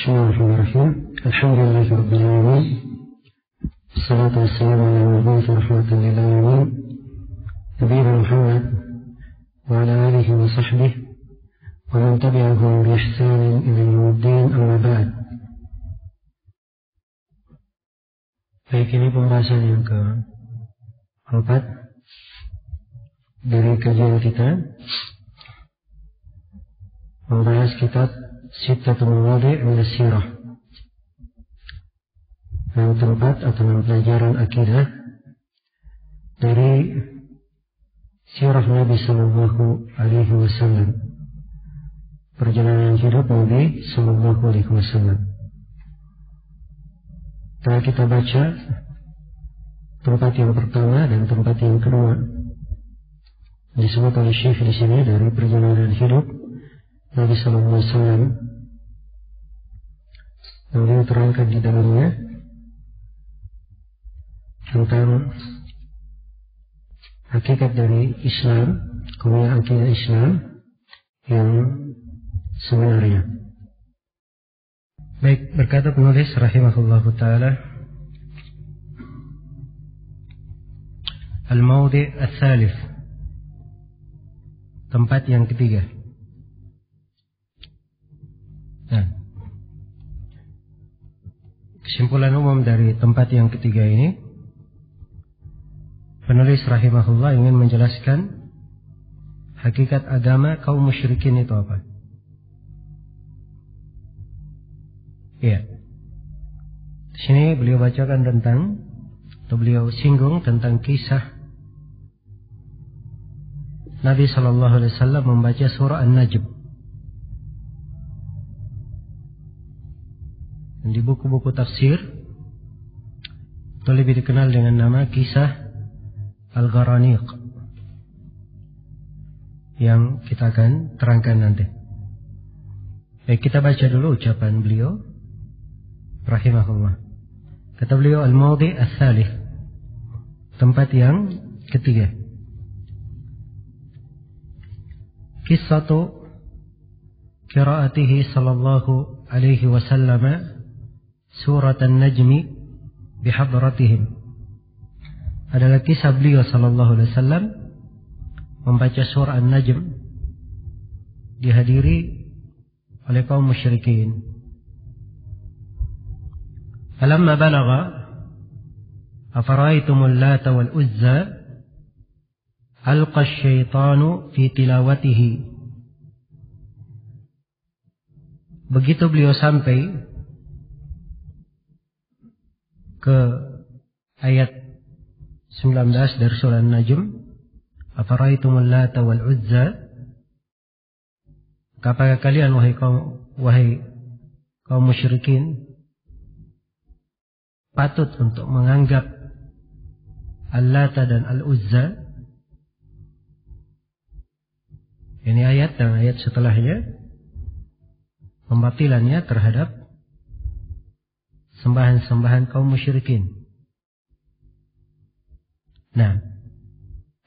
Bismillahirrahmanirrahim. Alhamdulillahirabbil alamin. Wassalatu wassalamu ala nabiyyina rahmatan lil alamin. Nabiyina Muhammad wa ala alihi wa sahbihi wa man tabi'ahum bi ihsanin ila yaumiddin, amma ba'd. Baik, ini pembahasan yang ke-4 dari kajian kita, membahas kitab Sittatul Mawadi' min as-Sirah, 6 tempat atau 6 pelajaran akidah dari sirah Nabi Sallallahu Alaihi Wasallam, perjalanan hidup Nabi Sallallahu Alaihi Wasallam. Telah kita baca tempat yang pertama dan tempat yang kedua, disebut oleh Syekh di sini dari perjalanan hidup Nabi Sallallahu Alaihi Wasallam. Beliau terangkan di dalamnya tentang hakikat dari Islam, kemudian akidah Islam yang sebenarnya. Baik, berkata penulis rahimahullahu ta'ala, Al-Mawdi' Al-Thalith, tempat yang ketiga. Nah, kesimpulan umum dari tempat yang ketiga ini, penulis rahimahullah ingin menjelaskan hakikat agama kaum musyrikin itu apa. Iya. Di sini beliau bacakan tentang, atau beliau singgung tentang kisah Nabi Sallallahu Alaihi Wasallam membaca surah An-Najm. Di buku-buku tafsir itu lebih dikenal dengan nama kisah Al-Gharaniq, yang kita akan terangkan nanti. Baik, kita baca dulu ucapan beliau rahimahullah. Kata beliau, Al-Mawdi' Al-Thalith, tempat yang ketiga. Qissatu qiraatihi sallallahu alaihi wasallam Surat An-Najmi bihadratihim, adalah kisah beliau sallallahu alaihi wasallam membaca surah An-Najm dihadiri oleh kaum musyrikin. Falamma balagha afara'aytumul Lata wal Uzza alqa asy-syaitanu fi tilawatihi. Begitu beliau sampai ke ayat 19 dari surah An-Najm, afara'aytumul Lata wal Uzza, apakah kalian wahai kaum musyrikin patut untuk menganggap Al-Lata dan Al-Uzza? Ini ayat dan ayat setelahnya pembatilannya terhadap sembahan-sembahan kaum musyrikin. Nah,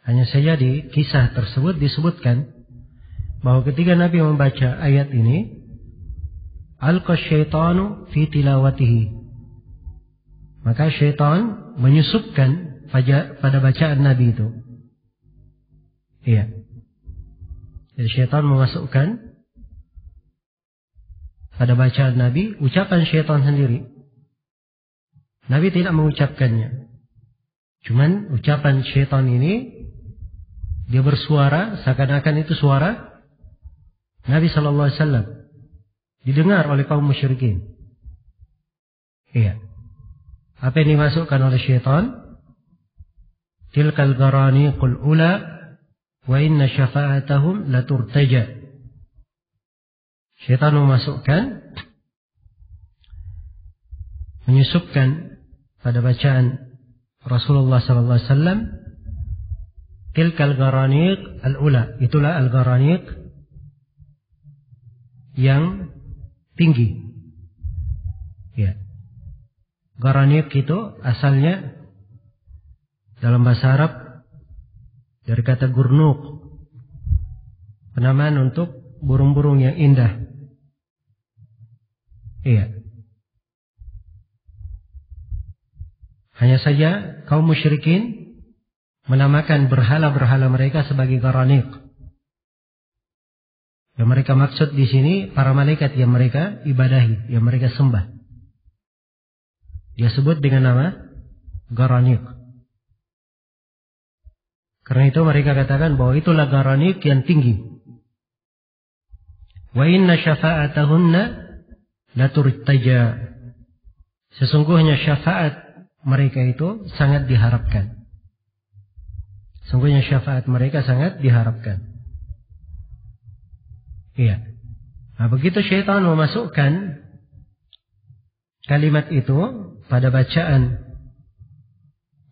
hanya saja di kisah tersebut disebutkan bahwa ketika Nabi membaca ayat ini, alqa syaitanu fi tilawatihi, maka syaitan menyusupkan pada bacaan Nabi itu. Iya. Jadi syaitan memasukkan pada bacaan Nabi ucapan syaitan sendiri. Nabi tidak mengucapkannya. Cuman ucapan syaitan ini dia bersuara seakan-akan itu suara Nabi Sallallahu Alaihi Wasallam, didengar oleh kaum musyrikin. Iya. Apa yang dimasukkan oleh syaitan? Tilkal gharaniqul ula wa inna syafa'atahum laturtaja. Syaitan menyusupkan pada bacaan Rasulullah sallallahu alaihi wasallam tilkal gharaniq al-ula, itulah al-gharaniq yang tinggi. Ya. Gharaniq itu asalnya dalam bahasa Arab dari kata gurnuk, penamaan untuk burung-burung yang indah. Iya. Hanya saja kaum musyrikin menamakan berhala-berhala mereka sebagai Garanik. Yang mereka maksud di sini para malaikat yang mereka ibadahi, yang mereka sembah. Dia sebut dengan nama Garanik. Karena itu mereka katakan bahwa itulah Garanik yang tinggi. Wa inna syafa'atahunna laturtaja. Sesungguhnya syafaat mereka itu sangat diharapkan. Sesungguhnya syafaat mereka sangat diharapkan. Iya. Nah, begitu syaitan memasukkan kalimat itu pada bacaan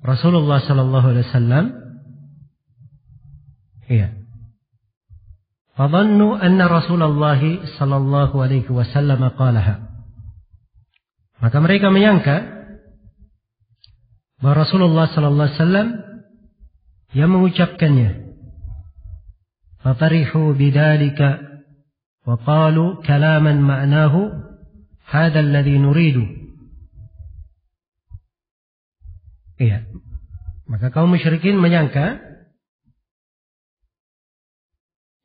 Rasulullah sallallahu alaihi wasallam, iya. Fadhannu anna Rasulullah sallallahu alaihi wasallam qalaha. Maka mereka menyangka bahwa Rasulullah sallallahu alaihi wasallam yang mengucapkannya. Fatarihu bidzalika wa qalu kalaman ma'nahu hadha alladhi nuridu. Iya. Maka kaum musyrikin menyangka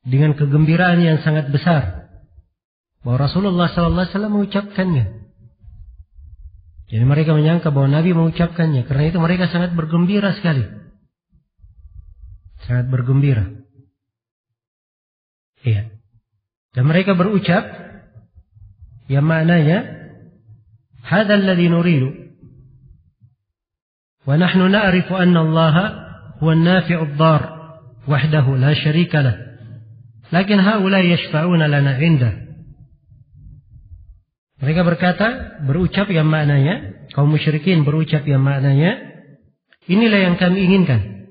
dengan kegembiraan yang sangat besar bahwa Rasulullah sallallahu alaihi wasallam mengucapkannya. Jadi mereka menyangka bahwa Nabi mengucapkannya. Karena itu mereka sangat bergembira sekali. Sangat bergembira. Iya. Dan mereka berucap yang maknanya hadzal ladzi nuridu. Wa nahnu na'rifu anna Allah huwa an-nafi'u ad-dar wahdahu la syarika lah. Lakin haula yashfa'una lana 'indah. Mereka berkata, berucap yang maknanya, kaum musyrikin berucap yang maknanya, inilah yang kami inginkan.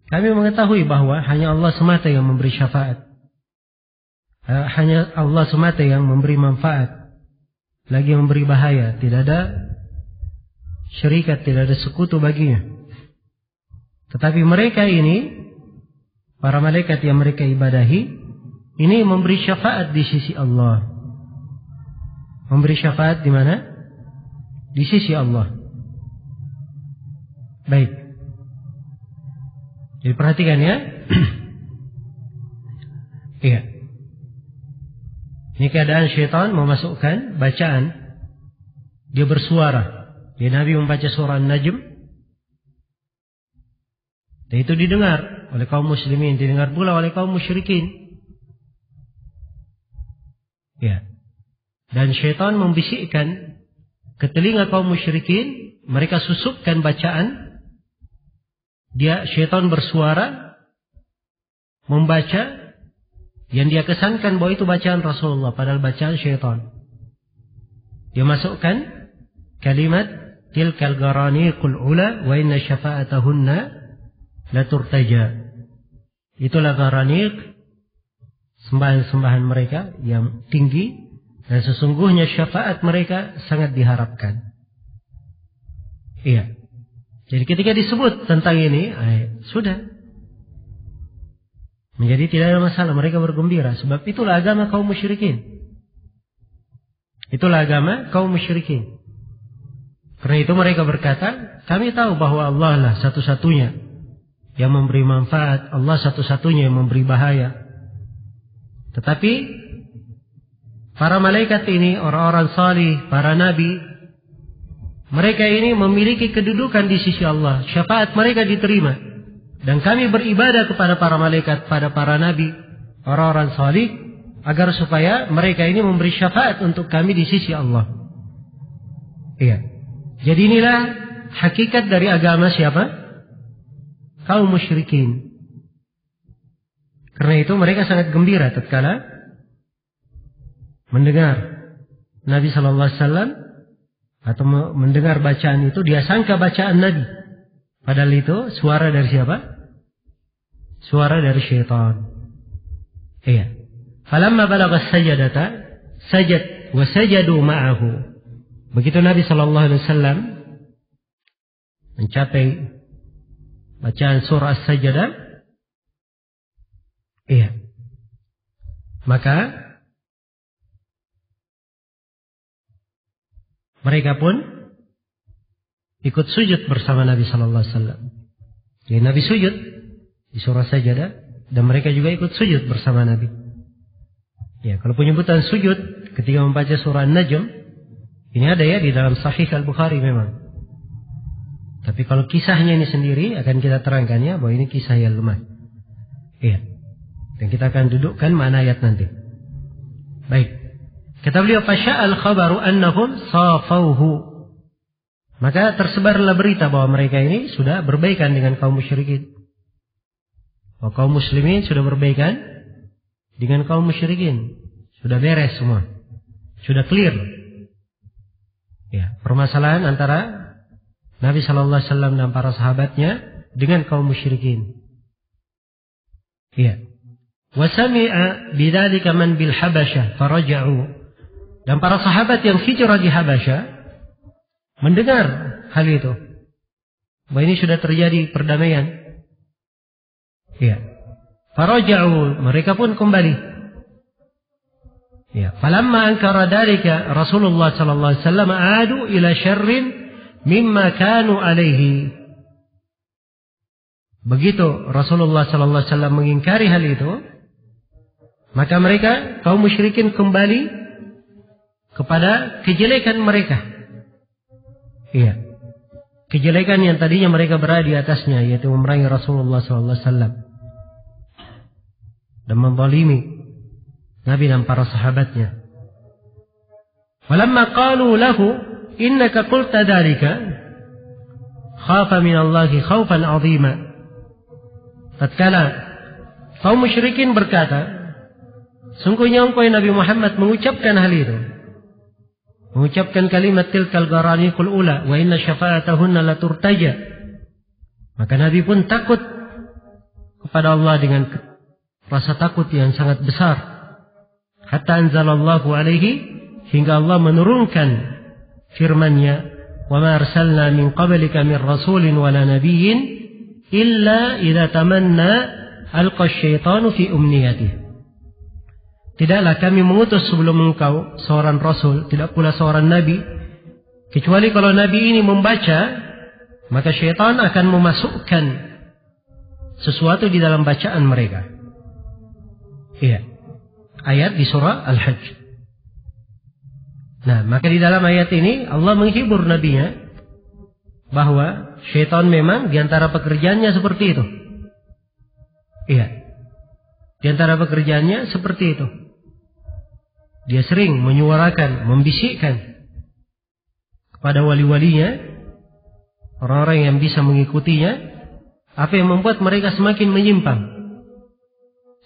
Kami mengetahui bahwa hanya Allah semata yang memberi syafaat. Hanya Allah semata yang memberi manfaat. Lagi memberi bahaya. Tidak ada syarikat, tidak ada sekutu baginya. Tetapi mereka ini, para malaikat yang mereka ibadahi, ini memberi syafaat di sisi Allah. Memberi syafaat di mana? Di sisi Allah. Baik. Jadi perhatikan ya. Iya. Ini keadaan syaitan memasukkan bacaan. Dia bersuara. Dia Nabi membaca surah An-Najm. Dan itu didengar oleh kaum muslimin. Didengar pula oleh kaum musyrikin. Ya. Dan syaitan membisikkan ke telinga kaum musyrikin, mereka susupkan bacaan. Syaitan bersuara, membaca, yang dia kesankan bahwa itu bacaan Rasulullah, padahal bacaan syaitan. Dia masukkan kalimat tilkal garaniqul ula wa inna syafa'atahunna laturtaja. Itulah garaniq, sembahan-sembahan mereka yang tinggi. Dan sesungguhnya syafaat mereka sangat diharapkan. Iya. Jadi ketika disebut tentang ini, sudah. Menjadi tidak ada masalah, mereka bergembira. Sebab itulah agama kaum musyrikin. Itulah agama kaum musyrikin. Karena itu mereka berkata, kami tahu bahwa Allah lah satu-satunya yang memberi manfaat. Allah satu-satunya yang memberi bahaya. Tetapi para malaikat ini, orang-orang salih, para nabi, mereka ini memiliki kedudukan di sisi Allah. Syafaat mereka diterima. Dan kami beribadah kepada para malaikat, pada para nabi, orang-orang salih, agar supaya mereka ini memberi syafaat untuk kami di sisi Allah. Iya. Jadi inilah hakikat dari agama siapa? Kaum musyrikin. Karena itu mereka sangat gembira tatkala mendengar Nabi sallallahu alaihi wasallam atau mendengar bacaan itu, dia sangka bacaan Nabi. Padahal itu suara dari siapa? Suara dari syaitan. Iya. Falamma balagha as-sajdata sajad wa sajadu ma'ahu. Begitu Nabi sallallahu alaihi wasallam mencapai bacaan surah As-Sajdah, iya, maka mereka pun ikut sujud bersama Nabi sallallahu alaihi wasallam. Jadi Nabi sujud di surah Sajadah dan mereka juga ikut sujud bersama Nabi. Ya, kalau penyebutan sujud ketika membaca surah An-Najm ini ada ya di dalam Sahih Al-Bukhari memang. Tapi kalau kisahnya ini sendiri akan kita terangkan ya bahwa ini kisah yang lemah. Iya. Dan kita akan dudukkan mana ayat nanti. Baik. Kata beliau, fasya'al khabaru annahum safauhu. Maka tersebarlah berita bahwa mereka ini sudah berbaikan dengan kaum musyrikin. Bahwa kaum muslimin sudah berbaikan dengan kaum musyrikin. Sudah beres semua. Sudah clear. Ya, permasalahan antara Nabi sallallahu alaihi wasallam dan para sahabatnya dengan kaum musyrikin. Iya. Wa sami'a bidzalika man bil Habasyah faraja'u. Dan para sahabat yang hijrah di Habasyah mendengar hal itu. Bahwa ini sudah terjadi perdamaian. Iya. Faraja'u, mereka pun kembali. Ya, falamma ankara dzalika Rasulullah sallallahu alaihi wasallam aadu ila syarrin mimma kanu alaihi. Begitu Rasulullah sallallahu alaihi wasallam mengingkari hal itu, maka mereka kaum musyrikin kembali kepada kejelekan mereka. Iya. Kejelekan yang tadinya mereka berada di atasnya, yaitu memerangi Rasulullah sallallahu alaihi wasallam dan menzalimi Nabi dan para sahabatnya. Walamma qalu lahu innaka qulta dzalika khafa min Allah khaufan 'azima. Tatkala kaum musyrikin berkata, sungguhnya engkau Nabi Muhammad mengucapkan hal itu. Mengucapkan kalimat tilkal garaniqul ula wa inna syafa'atahunna la turtaja. Maka Nabi pun takut kepada Allah dengan rasa takut yang sangat besar. Hatta anzalallahu alaihi, hingga Allah menurunkan firman-Nya, wa ma arsalna min qablika min rasulin wala nabiyyin illa idza tamanna alqa asyaitanu fi umniyatihi. Tidaklah kami mengutus sebelum engkau seorang rasul, tidak pula seorang nabi, kecuali kalau nabi ini membaca, maka syaitan akan memasukkan sesuatu di dalam bacaan mereka. Iya. Ayat di surah Al-Hajj. Nah, maka di dalam ayat ini Allah menghibur nabinya bahwa syaitan memang di antara pekerjaannya seperti itu. Iya. Di antara pekerjaannya seperti itu. Dia sering menyuarakan, membisikkan kepada wali-walinya, orang-orang yang bisa mengikutinya, apa yang membuat mereka semakin menyimpang.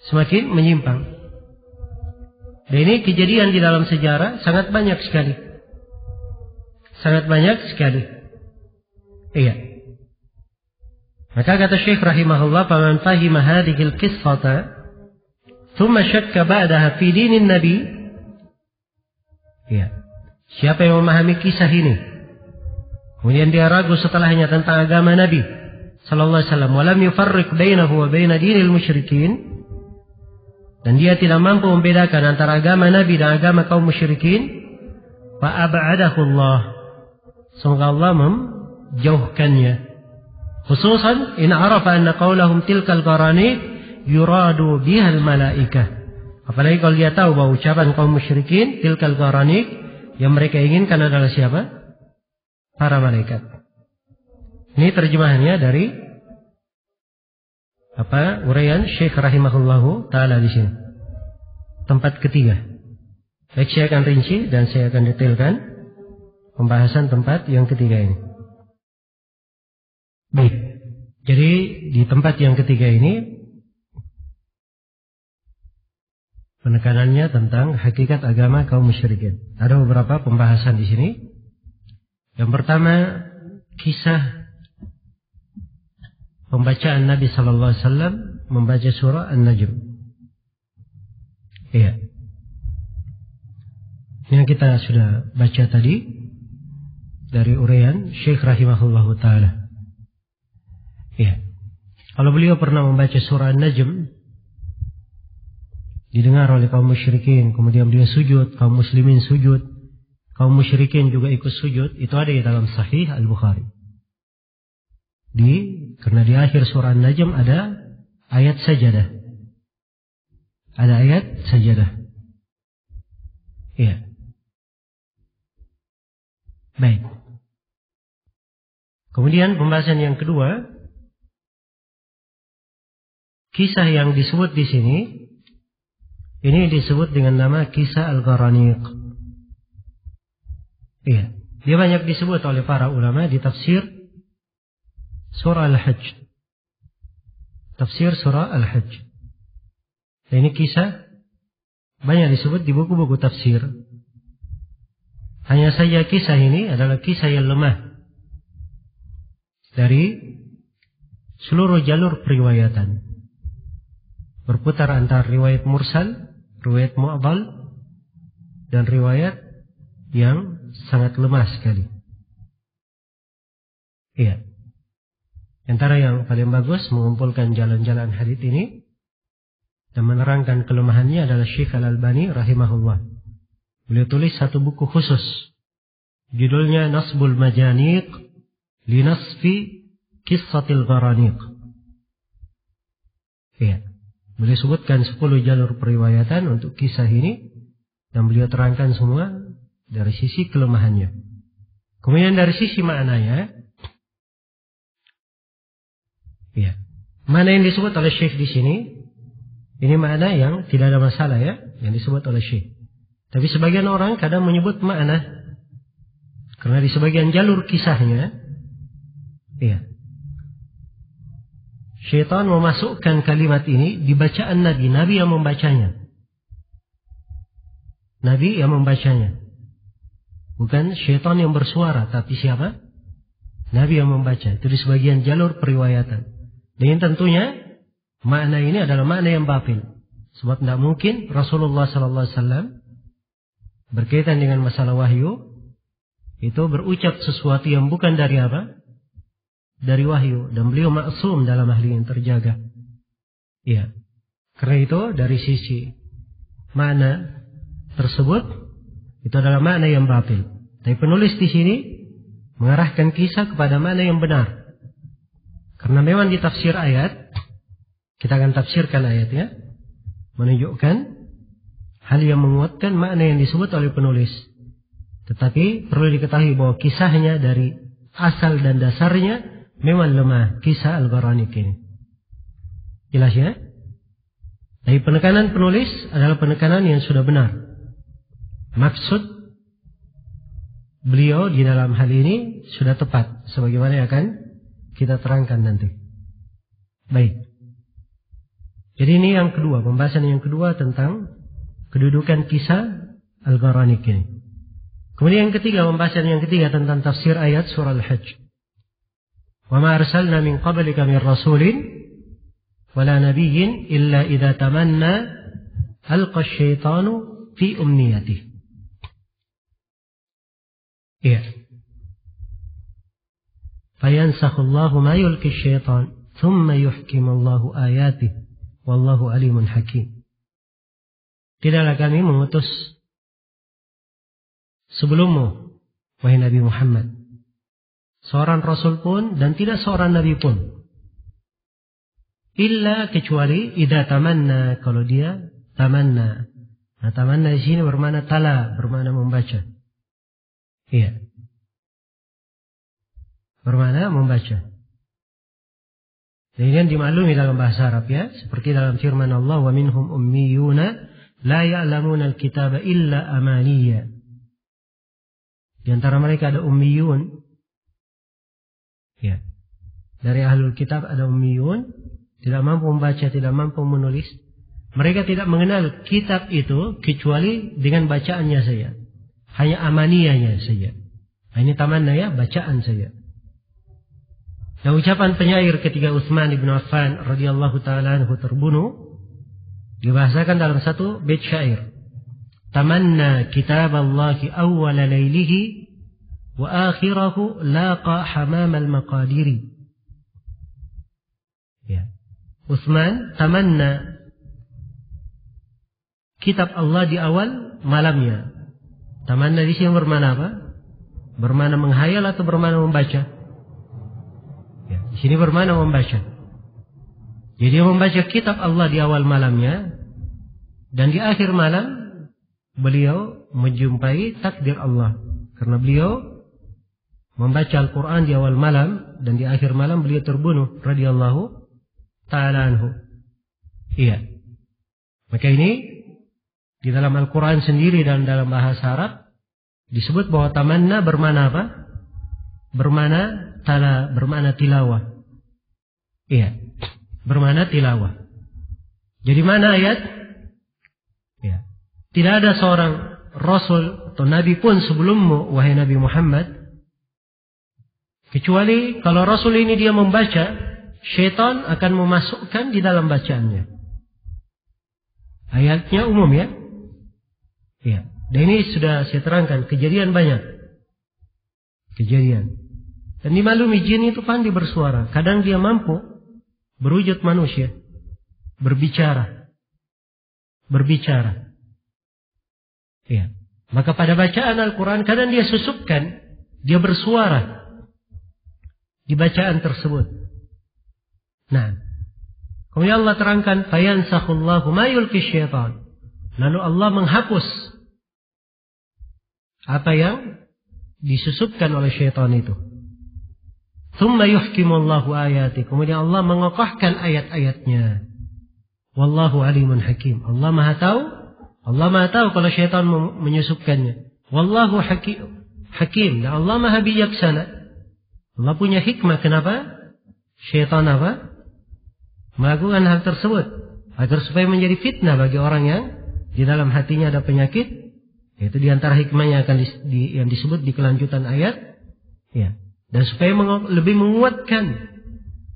Semakin menyimpang. Dan ini kejadian di dalam sejarah sangat banyak sekali. Sangat banyak sekali. Iya. Maka kata Syekh rahimahullah, "Faman fahima hadhihi al-qissata, thumma syakka ba'daha fi dinin Nabi." Ya. Siapa yang memahami kisah ini, kemudian dia ragu setelahnya tentang agama Nabi sallallahu alaihi wasallam, walam yufarriq bainahu wa baina dinil musyrikin, dan dia tidak mampu membedakan antara agama Nabi dan agama kaum musyrikin, fa ab'adahu Allah, semoga Allah menjauhkannya. Khususan in arafa anna qaulahum tilkal qarani yuradu bihal malaikah. Apalagi kalau dia tahu bahwa ucapan kaum musyrikin tilkal qaraniq yang mereka inginkan adalah siapa? Para malaikat. Ini terjemahannya dari uraian Syekh rahimahullahu taala di sini. Tempat ketiga. Baik, saya akan rinci dan saya akan detailkan pembahasan tempat yang ketiga ini. Baik. Jadi di tempat yang ketiga ini penekanannya tentang hakikat agama kaum musyrikin. Ada beberapa pembahasan di sini. Yang pertama, kisah pembacaan Nabi sallallahu alaihi wasallam membaca surah An-Najm. Iya. Yang kita sudah baca tadi dari uraian Syekh rahimahullahu taala. Iya. Kalau beliau pernah membaca surah An-Najm, didengar oleh kaum musyrikin, kemudian beliau sujud, kaum muslimin sujud, kaum musyrikin juga ikut sujud, itu ada di dalam Sahih Al-Bukhari. Karena di akhir surah An-Najm ada ayat sajadah. Ada ayat sajadah. Iya. Baik. Kemudian pembahasan yang kedua, kisah yang disebut di sini, ini disebut dengan nama kisah Al-Gharaniq. Iya. Dia banyak disebut oleh para ulama di tafsir surah Al-Hajj. Tafsir surah Al-Hajj. Ini kisah banyak disebut di buku-buku tafsir. Hanya saja kisah ini adalah kisah yang lemah dari seluruh jalur periwayatan. Berputar antara riwayat mursal, riwayat mu'dhal, dan riwayat yang sangat lemah sekali. Iya. Antara yang paling bagus mengumpulkan jalan-jalan hadits ini dan menerangkan kelemahannya adalah Syekh Al-Albani rahimahullah. Beliau tulis satu buku khusus. Judulnya Nasbul Majaniq li Nasfi Qissatil Gharaniq. Iya. Beliau sebutkan 10 jalur periwayatan untuk kisah ini dan beliau terangkan semua dari sisi kelemahannya. Kemudian dari sisi maknanya, ya, mana yang disebut oleh Syekh di sini, ini makna yang tidak ada masalah ya, yang disebut oleh Syekh. Tapi sebagian orang kadang menyebut makna karena di sebagian jalur kisahnya, ya, syaitan memasukkan kalimat ini di bacaan Nabi. Nabi yang membacanya. Nabi yang membacanya. Bukan syaitan yang bersuara, tapi siapa? Nabi yang membaca. Itu di sebagian jalur periwayatan. Dan tentunya makna ini adalah makna yang batil. Sebab tidak mungkin Rasulullah SAW berkaitan dengan masalah wahyu itu berucap sesuatu yang bukan dari apa? Dari wahyu. Dan beliau maksum dalam hal yang terjaga. Iya. Karena itu dari sisi makna tersebut itu adalah makna yang batil. Tapi penulis di sini mengarahkan kisah kepada makna yang benar. Karena memang di tafsir ayat, kita akan tafsirkan ayatnya, menunjukkan hal yang menguatkan makna yang disebut oleh penulis. Tetapi perlu diketahui bahwa kisahnya dari asal dan dasarnya memang lemah, kisah Al-Gharaniq ini. Jelas ya? Tapi penekanan penulis adalah penekanan yang sudah benar. Maksud beliau di dalam hal ini sudah tepat, sebagaimana yang akan kita terangkan nanti. Baik. Jadi ini yang kedua, pembahasan yang kedua tentang kedudukan kisah Al-Gharaniq ini. Kemudian yang ketiga, pembahasan yang ketiga tentang tafsir ayat surah Al-Hajj. Wa ma arsalna min qablika min rasulin wala nabiyyin illa idza tamanna alqa asy-syaitanu fi umniyatihi. Iya. Fayansakhullahu ma yulqi asy-syaitan thumma yuhkimullahu ayatihi wallahu alimun hakim. Tidaklah kami mengutus sebelummu, wahai Nabi Muhammad, seorang Rasul pun dan tidak seorang Nabi pun, illa kecuali idza tamanna, kalau dia tamanna. Nah, tamanna di sini bermakna tala, bermakna membaca. Iya. Bermakna membaca. Dan ini yang dimaklumi dalam bahasa Arab ya, seperti dalam firman Allah, wa minhum ummiyuna la ya'lamuna al-kitaba illa amaniya. Di antara mereka ada ummiyun. Ya. Dari ahlul kitab ada ummiyun, tidak mampu membaca, tidak mampu menulis. Mereka tidak mengenal kitab itu kecuali dengan bacaannya saja. Hanya amaniyahnya saja. Nah, ini tamanna ya, bacaan saja. Dan ucapan penyair ketika Utsman bin Affan radhiyallahu taala anhu terbunuh dibahasakan dalam satu bait syair. Tamanna kitaballahi awwala lailihi wa akhirahu laqa hamam al-maqadiri. Ya. Utsman tamanna kitab Allah di awal malamnya. Tamanna di sini bermana apa? Bermana menghayal atau bermana membaca? Ya, di sini bermana membaca. Jadi dia membaca kitab Allah di awal malamnya, dan di akhir malam beliau menjumpai takdir Allah. Karena beliau membaca Al-Quran di awal malam, dan di akhir malam beliau terbunuh radhiyallahu ta'ala anhu. Iya. Maka ini di dalam Al-Quran sendiri dan dalam bahasa Arab disebut bahwa tamanna bermana apa? Bermana tilawah. Iya. Bermana tilawah. Jadi mana ayat? Ya. Tidak ada seorang Rasul atau Nabi pun sebelummu, wahai Nabi Muhammad, kecuali kalau Rasul ini dia membaca, syaitan akan memasukkan di dalam bacaannya. Ayatnya umum ya. Ya. Dan ini sudah saya terangkan, kejadian banyak. Kejadian. Dan dimaklumi jin itu pandai bersuara. Kadang dia mampu berwujud manusia, berbicara. Ya. Maka pada bacaan Al-Quran kadang dia susupkan, dia bersuara di bacaan tersebut. Nah, kemudian Allah terangkan, fayansakhullahu ma yulqi syaitan. Lalu Allah menghapus apa yang disusupkan oleh syaitan itu. Tsumma yuhkimullahu ayati. Kemudian Allah mengokohkan ayat-ayatnya. Wallahu alimun hakim. Allah Maha tahu kalau syaitan menyusupkannya. Wallahu hakim. Dan Allah Maha bijaksana. Allah punya hikmah. Kenapa syaitan apa? Melakukan hal tersebut agar supaya menjadi fitnah bagi orang yang di dalam hatinya ada penyakit. Itu diantara hikmahnya akan yang disebut di kelanjutan ayat. Ya. Dan supaya lebih menguatkan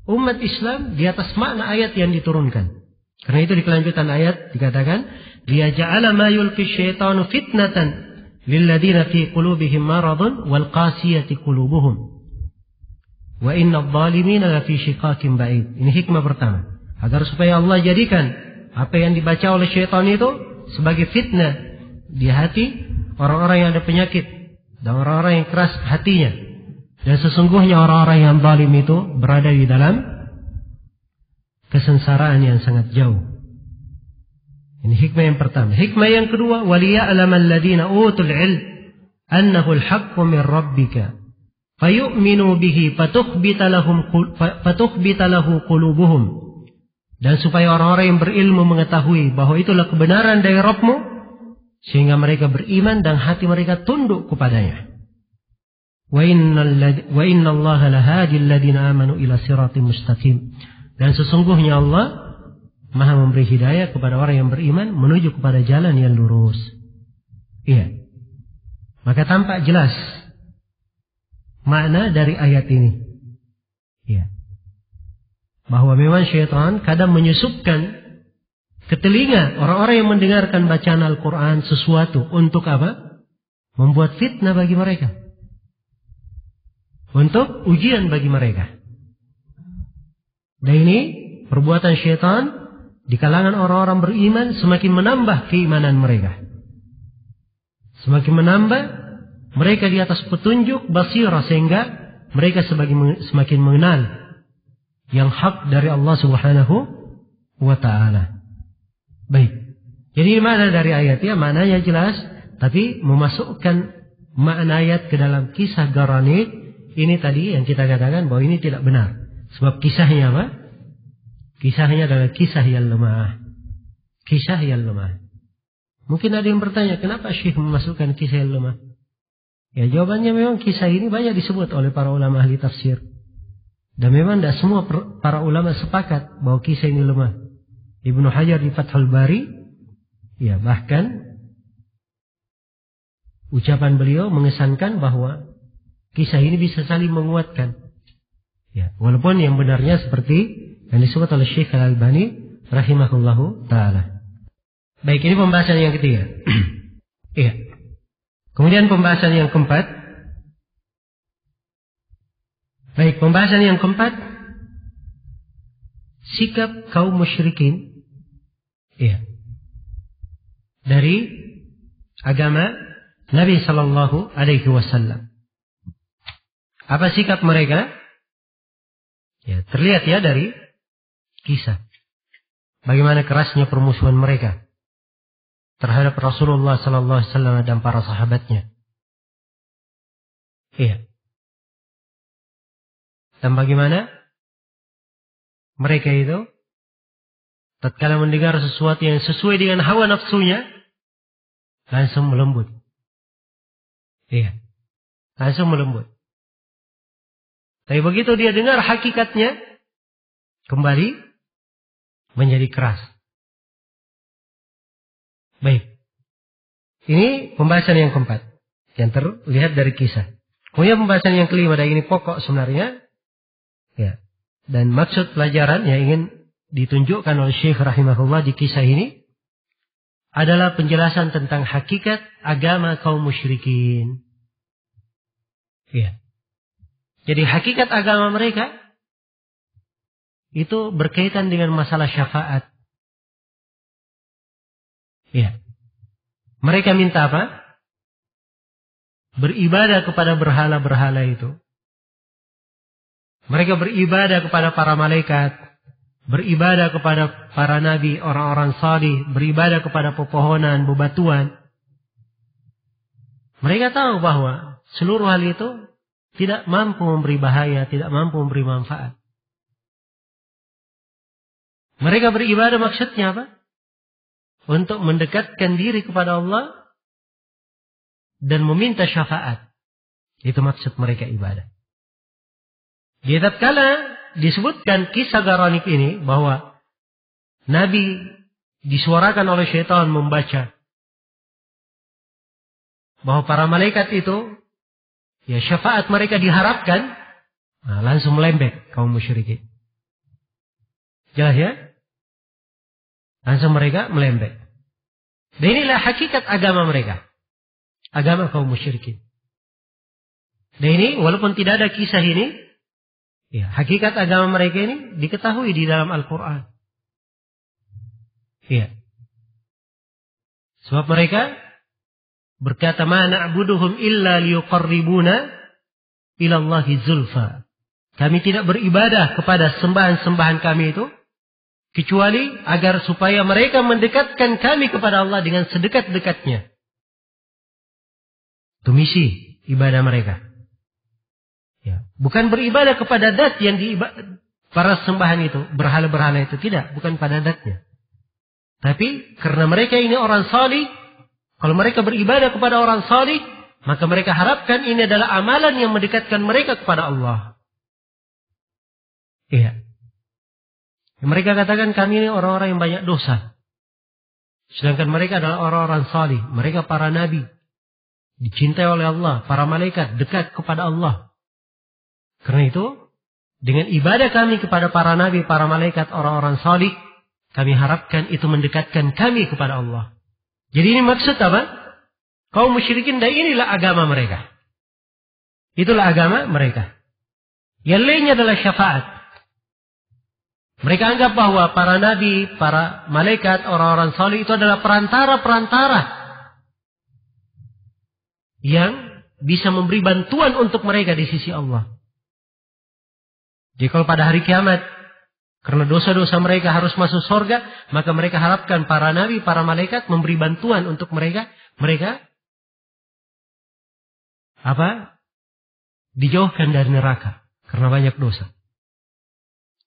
umat Islam di atas makna ayat yang diturunkan. Karena itu di kelanjutan ayat dikatakan, liyaj'ala ma yulqi syaitanu fitnatan lilladheena fi qulubihim maradun wal qasiyati qulubuhum wa innadh dhalimina lafi shiqaqin ba'id. Ini hikmah pertama. Agar supaya Allah jadikan apa yang dibaca oleh syaitan itu sebagai fitnah di hati orang-orang yang ada penyakit dan orang-orang yang keras hatinya. Dan sesungguhnya orang-orang yang zalim itu berada di dalam kesengsaraan yang sangat jauh. Ini hikmah yang pertama. Hikmah yang kedua, waliya'lamal ladzina utul 'ilm annahu al-haqqu min rabbika fayu'minu bihi fatukhbita lahu qulubuhum. Dan supaya orang-orang yang berilmu mengetahui bahwa itulah kebenaran dari Rabb-mu, sehingga mereka beriman dan hati mereka tunduk kepadanya. Wa inna Allaha lahadi alladziina amanu ila siratim mustaqim. Dan sesungguhnya Allah Maha memberi hidayah kepada orang yang beriman menuju kepada jalan yang lurus. Iya. Maka tampak jelas makna dari ayat ini. Iya. Bahwa memang syaitan kadang menyusupkan ke telinga orang-orang yang mendengarkan bacaan Al-Quran sesuatu untuk apa? Membuat fitnah bagi mereka. Untuk ujian bagi mereka. Dan ini perbuatan syaitan di kalangan orang-orang beriman semakin menambah keimanan mereka. Semakin menambah mereka di atas petunjuk basirah, sehingga mereka semakin mengenal yang hak dari Allah Subhanahu wa ta'ala. Baik. Jadi mana dari ayat ya? Maknanya jelas, tapi memasukkan makna ayat ke dalam kisah Garanik. Ini tadi yang kita katakan bahwa ini tidak benar. Sebab kisahnya apa? Kisahnya adalah kisah yang lemah. Kisah yang lemah. Mungkin ada yang bertanya, kenapa Syekh memasukkan kisah yang lemah? Ya jawabannya memang kisah ini banyak disebut oleh para ulama ahli tafsir. Dan memang tidak semua para ulama sepakat bahwa kisah ini lemah. Ibnu Hajar di Fathul Bari, ya bahkan ucapan beliau mengesankan bahwa kisah ini bisa saling menguatkan. Ya, walaupun yang benarnya seperti yang disebut oleh Syekh Al-Albani rahimahullahu ta'ala. Baik, ini pembahasan yang ketiga. Iya. Kemudian pembahasan yang keempat. Baik, pembahasan yang keempat, sikap kaum musyrikin. Iya. Dari agama Nabi Sallallahu Alaihi Wasallam. Apa sikap mereka? Ya, terlihat ya dari kisah. Bagaimana kerasnya permusuhan mereka terhadap Rasulullah Sallallahu Alaihi Wasallam dan para sahabatnya. Iya. Dan bagaimana mereka itu tatkala mendengar sesuatu yang sesuai dengan hawa nafsunya, langsung melembut. Iya. Langsung melembut. Tapi begitu dia dengar hakikatnya, kembali menjadi keras. Baik. Ini pembahasan yang keempat. Yang terlihat dari kisah. Kemudian pembahasan yang kelima, dan ini pokok sebenarnya. Ya. Dan maksud pelajaran yang ingin ditunjukkan oleh Syekh rahimahullah di kisah ini adalah penjelasan tentang hakikat agama kaum musyrikin. Ya. Jadi hakikat agama mereka itu berkaitan dengan masalah syafaat. Ya. Mereka minta apa? Beribadah kepada berhala-berhala itu. Mereka beribadah kepada para malaikat, beribadah kepada para nabi, orang-orang salih, beribadah kepada pepohonan, bebatuan. Mereka tahu bahwa seluruh hal itu tidak mampu memberi bahaya, tidak mampu memberi manfaat. Mereka beribadah maksudnya apa? Untuk mendekatkan diri kepada Allah dan meminta syafaat. Itu maksud mereka ibadah. Di tatkala disebutkan kisah Garanik ini bahwa Nabi disuarakan oleh syaitan membaca bahwa para malaikat itu ya syafaat mereka diharapkan, nah, langsung melembek kaum musyrikin. Jelas ya? Langsung mereka melembek. Dan inilah hakikat agama mereka. Agama kaum musyrikin. Dan ini walaupun tidak ada kisah ini, ya, hakikat agama mereka ini diketahui di dalam Al-Quran. Ya. Sebab mereka berkata, "Ma na'buduhum illa liyuqarribuna ila Allahi zulfa." Kami tidak beribadah kepada sembahan-sembahan kami itu kecuali agar supaya mereka mendekatkan kami kepada Allah dengan sedekat-dekatnya. Itu misi ibadah mereka. Ya, bukan beribadah kepada dat yang para sembahan itu, berhala-berhala itu, tidak, bukan pada datnya. Tapi karena mereka ini orang salih, kalau mereka beribadah kepada orang salih, maka mereka harapkan ini adalah amalan yang mendekatkan mereka kepada Allah. Iya. Mereka katakan kami ini orang-orang yang banyak dosa. Sedangkan mereka adalah orang-orang salih, mereka para nabi, dicintai oleh Allah, para malaikat dekat kepada Allah. Karena itu, dengan ibadah kami kepada para nabi, para malaikat, orang-orang salih, kami harapkan itu mendekatkan kami kepada Allah. Jadi ini maksud apa? Kaum musyrikin, dan inilah agama mereka. Itulah agama mereka. Yang lainnya adalah syafaat. Mereka anggap bahwa para nabi, para malaikat, orang-orang salih itu adalah perantara-perantara yang bisa memberi bantuan untuk mereka di sisi Allah. Jadi kalau pada hari kiamat, karena dosa-dosa mereka harus masuk surga, maka mereka harapkan para nabi, para malaikat memberi bantuan untuk mereka. Mereka dijauhkan dari neraka karena banyak dosa.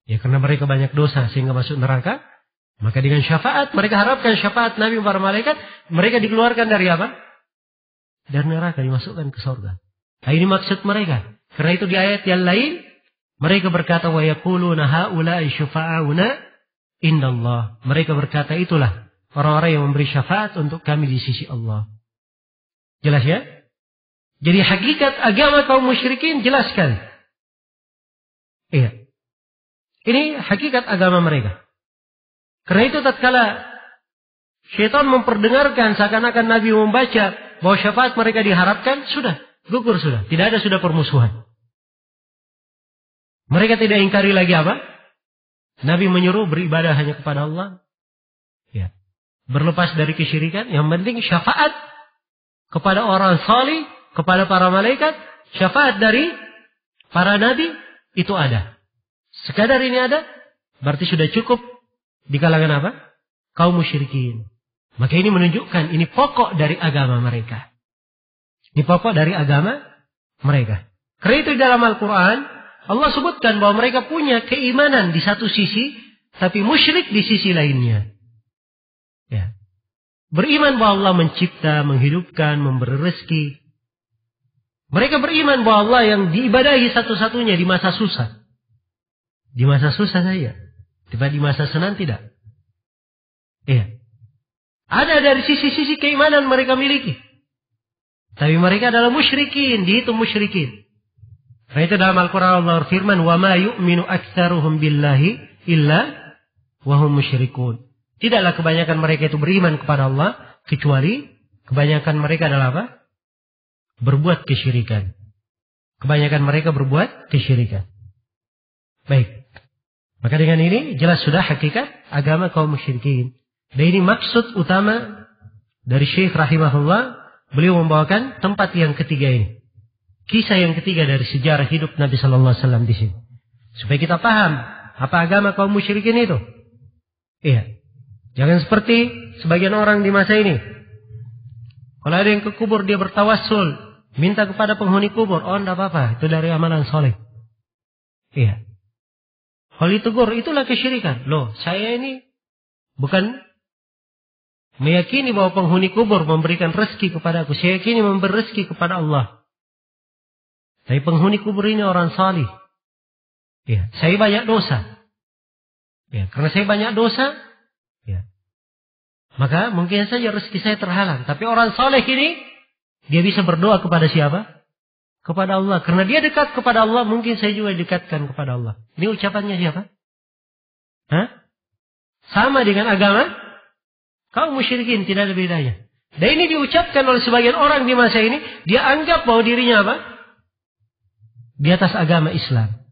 Ya, karena mereka banyak dosa sehingga masuk neraka, maka dengan syafaat, mereka harapkan syafaat nabi, para malaikat, mereka dikeluarkan dari apa? Dari neraka, dimasukkan ke surga. Nah, ini maksud mereka. Karena itu di ayat yang lain, mereka berkata, wa yaquluna haula'i syufa'auna indallah. Mereka berkata, itulah orang-orang yang memberi syafaat untuk kami di sisi Allah. Jelas ya? Jadi hakikat agama kaum musyrikin jelas sekali. Iya. Ini hakikat agama mereka. Karena itu tatkala syaitan memperdengarkan seakan-akan Nabi membaca bahwa syafaat mereka diharapkan, sudah, gugur sudah. Tidak ada sudah permusuhan. Mereka tidak ingkari lagi apa? Nabi menyuruh beribadah hanya kepada Allah. Ya. Berlepas dari kesyirikan. Yang penting syafaat kepada orang salih, kepada para malaikat, syafaat dari para nabi, itu ada. Sekadar ini ada, berarti sudah cukup di kalangan apa? Kaum musyrikin. Maka ini menunjukkan ini pokok dari agama mereka. Ini pokok dari agama mereka. Karena itu dalam Al-Quran, Allah sebutkan bahwa mereka punya keimanan di satu sisi, tapi musyrik di sisi lainnya. Ya. Beriman bahwa Allah mencipta, menghidupkan, memberi rezeki. Mereka beriman bahwa Allah yang diibadahi satu-satunya di masa susah. Di masa susah saja. Tidak di masa senang tidak. Iya. Ada dari sisi-sisi keimanan mereka miliki. Tapi mereka adalah musyrikin, dihitung musyrikin. Karena itu dalam Al-Quran Allah berfirman, وَمَا يُؤْمِنُ أَكْثَرُهُمْ بِاللَّهِ إِلَّا وَهُمْ مُشْرِكُونَ. Tidaklah kebanyakan mereka itu beriman kepada Allah, kecuali kebanyakan mereka adalah apa? Berbuat kesyirikan. Kebanyakan mereka berbuat kesyirikan. Baik. Maka dengan ini jelas sudah hakikat agama kaum musyrikin. Dan ini maksud utama dari Syekh rahimahullah. Beliau membawakan tempat yang ketiga ini. Kisah yang ketiga dari sejarah hidup Nabi Sallallahu Alaihi Wasallam di sini. Supaya kita paham apa agama kaum musyrikin itu. Iya. Jangan seperti sebagian orang di masa ini. Kalau ada yang ke kubur dia bertawassul. Minta kepada penghuni kubur. Oh enggak apa-apa. Itu dari amalan soleh. Iya. Kalau ditegur itulah kesyirikan. Loh saya ini bukan meyakini bahwa penghuni kubur memberikan rezeki kepada aku. Saya yakini memberi rezeki kepada Allah. Tapi penghuni kubur ini orang salih. Ya, saya banyak dosa. Ya, karena saya banyak dosa, ya, maka mungkin saja rezeki saya terhalang. Tapi orang saleh ini, dia bisa berdoa kepada siapa? Kepada Allah. Karena dia dekat kepada Allah, mungkin saya juga dekatkan kepada Allah. Ini ucapannya siapa? Hah? Sama dengan agama kaum musyrikin, tidak ada bedanya. Dan ini diucapkan oleh sebagian orang di masa ini. Dia anggap bahwa dirinya apa? Di atas agama Islam.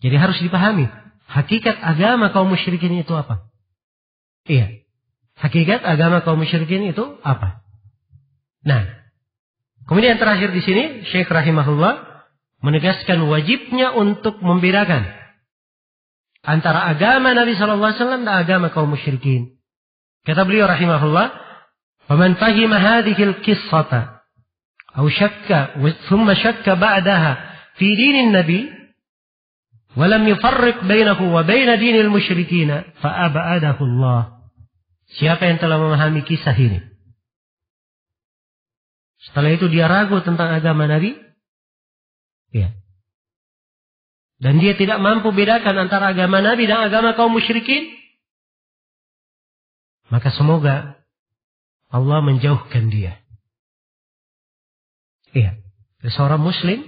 Jadi harus dipahami. Hakikat agama kaum musyrikin itu apa? Iya. Hakikat agama kaum musyrikin itu apa? Nah. Kemudian terakhir di sini. Syekh rahimahullah menegaskan wajibnya untuk membedakan antara agama Nabi SAW dan agama kaum musyrikin. Kata beliau rahimahullah, "Faman fahima hadhihi al-qissata aw shakka thumma shakka ba'daha fi dinin nabi wa lam yufarriq bainahu wa bain dinil musyrikin fa ab'adahu Allah." Siapa yang telah memahami kisah ini, setelah itu dia ragu tentang agama Nabi, ya, dan dia tidak mampu bedakan antara agama Nabi dan agama kaum musyrikin, maka semoga Allah menjauhkan dia. Iya. Seorang muslim,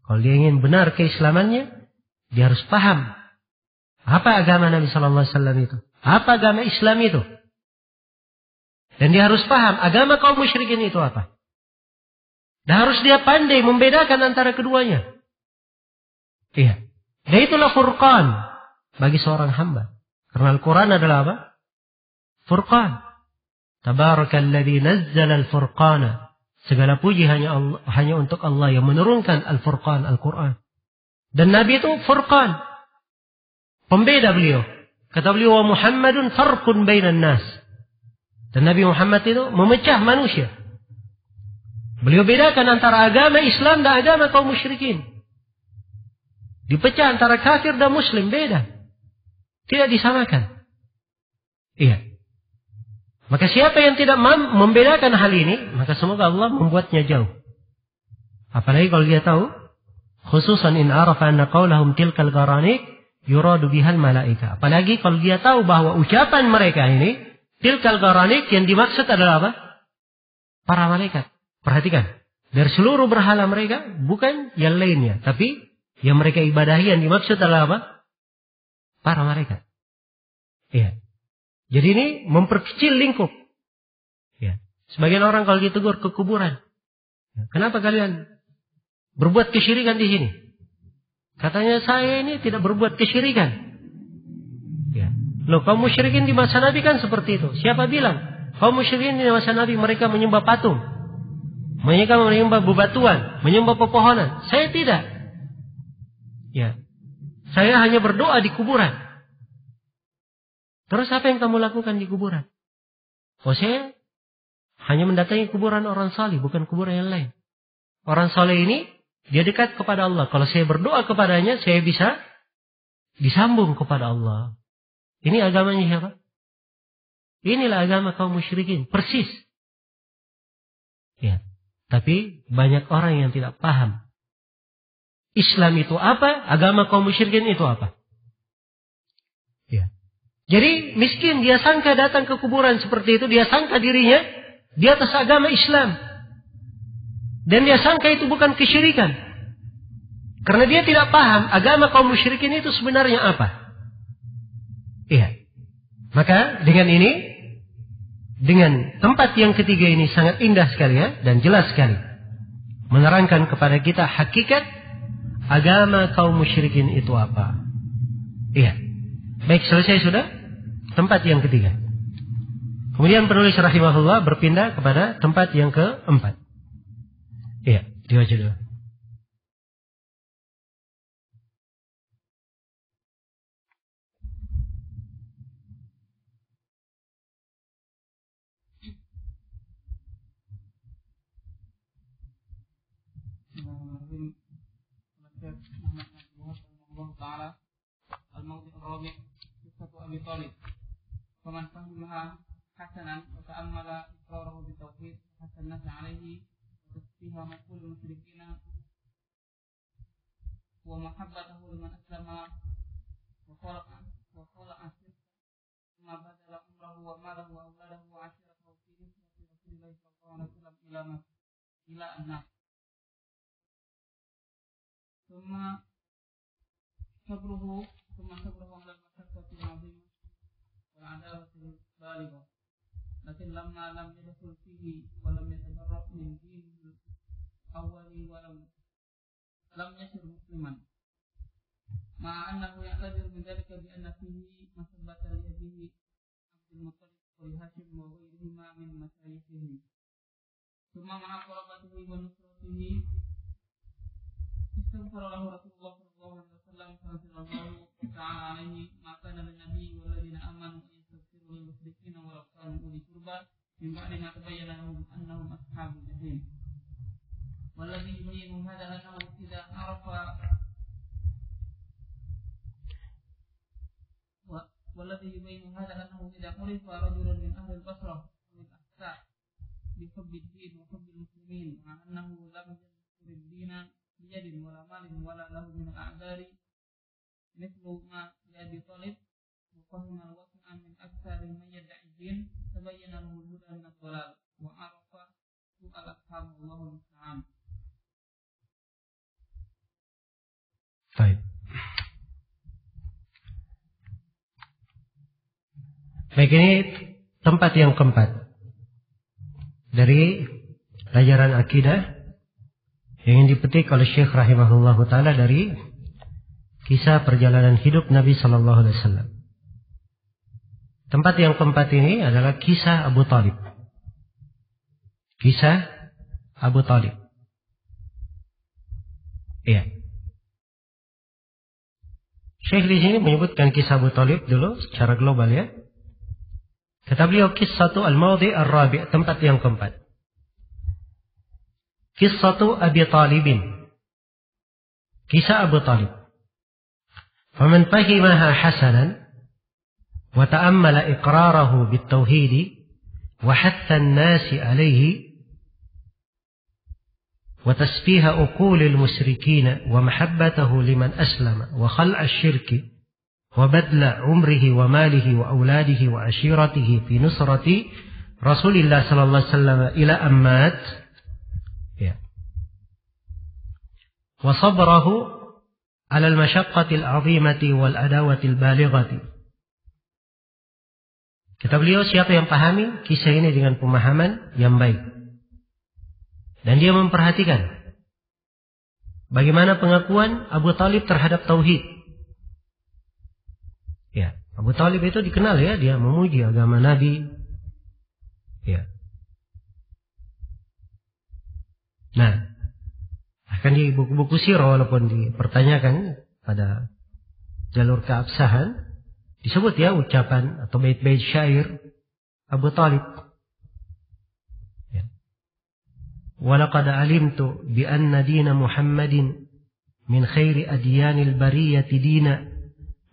kalau dia ingin benar keislamannya, dia harus paham apa agama Nabi Sallallahu Alaihi Wasallam itu, apa agama Islam itu, dan dia harus paham agama kaum musyrikin itu apa. Dan harus dia pandai membedakan antara keduanya. Iya. Dan itulah furqan bagi seorang hamba. Karena Al-Quran adalah apa? Furqan. Tabarakalladzi nazzala al-furqana. Segala puji hanya untuk Allah yang menurunkan al-furqan, Al-Quran. Dan Nabi itu furqan. Pembeda beliau. Kata beliau, wa Muhammadun farqun bainan nas. Dan Nabi Muhammad itu memecah manusia. Beliau bedakan antara agama Islam dan agama kaum musyrikin. Dipecah antara kafir dan muslim, beda. Tidak disamakan. Iya. Maka siapa yang tidak membedakan hal ini, maka semoga Allah membuatnya jauh. Apalagi kalau dia tahu, khususan in arafa anna qawlahum tilkal gharanik yuradu bihal malaika. Apalagi kalau dia tahu bahwa ucapan mereka ini tilkal gharanik, yang dimaksud adalah apa? Para malaikat. Perhatikan, dari seluruh berhala mereka bukan yang lainnya, tapi yang mereka ibadahi yang dimaksud adalah apa? Para malaikat. Iya. Jadi ini memperkecil lingkup. Ya. Sebagian orang kalau ditegur ke kuburan, kenapa kalian berbuat kesyirikan di sini? Katanya saya ini tidak berbuat kesyirikan. Ya. Loh, kaum musyrikin di masa Nabi kan seperti itu. Siapa bilang? Kaum musyrikin di masa Nabi mereka menyembah patung. menyembah bebatuan, menyembah pepohonan. Saya tidak. Ya. Saya hanya berdoa di kuburan. Terus apa yang kamu lakukan di kuburan? Oh, saya hanya mendatangi kuburan orang saleh, bukan kuburan yang lain. Orang saleh ini, dia dekat kepada Allah. Kalau saya berdoa kepadanya, saya bisa disambung kepada Allah. Ini agamanya siapa? Inilah agama kaum musyrikin. Persis. Ya. Tapi banyak orang yang tidak paham. Islam itu apa? Agama kaum musyrikin itu apa? Ya. Jadi miskin dia sangka datang ke kuburan seperti itu, dia sangka dirinya di atas agama Islam. Dan dia sangka itu bukan kesyirikan. Karena dia tidak paham agama kaum musyrikin itu sebenarnya apa. Iya. Maka dengan ini, dengan tempat yang ketiga ini sangat indah sekali ya, dan jelas sekali menerangkan kepada kita hakikat agama kaum musyrikin itu apa. Iya. Baik, selesai sudah tempat yang ketiga. Kemudian penulis rahimahullah berpindah kepada tempat yang keempat. Iya, dibaca dulu. Ta'ala al-mawdi' ar-rabi' qissatu Abi Thalib faman fahimaha hasanan wa ta'ammala iqrarahu bi tauhid hasanna 'alaihi wa tasbiha maqul musyrikina wa mahabbatahu liman aslama wa khala'a asir ma badala umrahu wa malahu wa awladahu wa 'ashiratahu fi Rasulillah sallallahu alaihi wasallam ila an-nas thumma sabruhu ala al-masyaqqati al-'azimah wal 'adawati al-baligha lakin lamma lam yadkhul fihi wa lam yatajarrab min dinihi awwali wa lam yasir musliman ma annahu ya'tadir min dhalika bi anna fihi masabbata li abihi Abdul Muttalib wa Hashim wa ghayrihima min masayyihihi thumma ma'a qarabatihi wa nusratihi istaghfara lahu Rasulullah sallallahu alaihi wasallam sallallahu ta'ala alaihi ma kana lin nabiy wal ladina amanu yastaghfiru lil musyrikina wa kanu uli qurba min ba'di ma tabayyana lahum annahum ashabul jahim walladhi yubayyin hadha annahu idza arafa والذي يبين هذا أنه إذا عرف رجل من أهل البصرة من أحساء بحب الدين وحب المسلمين مع أنه لم يذكر الدين بيد ولا مال ولا له من الأعذار مثل ما لأبي طالب وفهم الوقع من أكثر من يدعي الدين تبين له الهدى من الضلال وعرف سوء الأفهام والله المستعان. طيب. Baik, ini tempat yang keempat dari pelajaran akidah yang dipetik oleh Syekh rahimahullah ta'ala dari kisah perjalanan hidup Nabi sallallahu alaihi wasallam. Tempat yang keempat ini adalah kisah Abu Thalib. Kisah Abu Thalib. Iya. Syekh di sini menyebutkan kisah Abu Thalib dulu secara global ya. Kata beliau qissatu al-mawdi' ar-rabi', tempat yang keempat. Qissatu Abi Talibin. Kisah Abu Talib. Faman fahimaha hasanan wa ta'ammala iqrarahu bit-tauhid wa hatha an-nasi alayhi wa tasfiha uqulil musyrikin wa mahabbatahu liman aslama wa khal'a asy-syirki وبذل عمره وماله وأولاده وعشيرته في نصرة رسول الله صلى الله عليه وسلم إلى أن مات وصبره على المشقة العظيمة والعداوة البالغة. Kata beliau, siapa yang pahami kisah ini dengan pemahaman yang baik dan dia memperhatikan bagaimana pengakuan Abu Thalib terhadap tauhid. Ya, Abu Thalib itu dikenal ya, dia memuji agama Nabi. Ya. Nah, akan di buku-buku sirah walaupun dipertanyakan pada jalur keabsahan, disebut ya ucapan atau bait-bait syair Abu Talib. Ya. Walaqad alimtu bi anna dina Muhammadin min khairi adyanil bariyati dina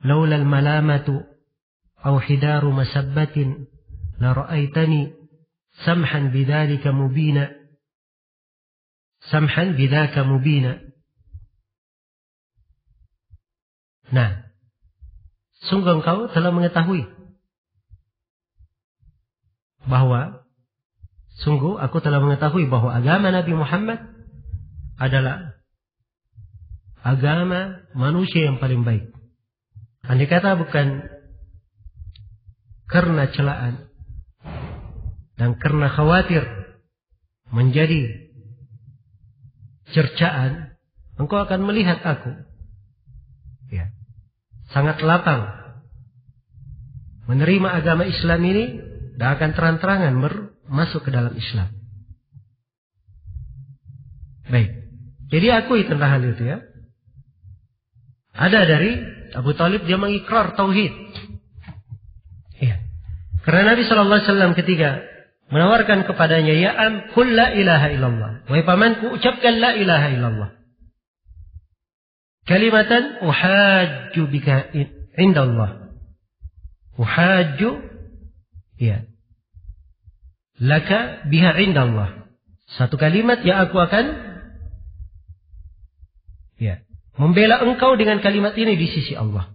laula al-malamatu aw hidaru masabbatin la ra'aitani samhan bidzalika mubina. Samhan bidzaka mubina. Nah, sungguh engkau telah mengetahui bahwa aku telah mengetahui bahwa agama Nabi Muhammad adalah agama manusia yang paling baik. Andai kata bukan karena celaan dan karena khawatir menjadi cercaan, engkau akan melihat aku ya, sangat lapang menerima agama Islam ini dan akan terang-terangan masuk ke dalam Islam. Baik, jadi akui tentang hal itu ya. Ada dari Abu Talib, dia mengikrar tauhid. Ya. Karena Nabi SAW ketika menawarkan kepadanya, ya am, qul la ilaha illallah. Wahai pamanku, ucapkan la ilaha illallah. Kalimatan uhajju bika indallah. Uhajju, ya, laka biha indallah. Satu kalimat yang aku akan, ya, membela engkau dengan kalimat ini di sisi Allah.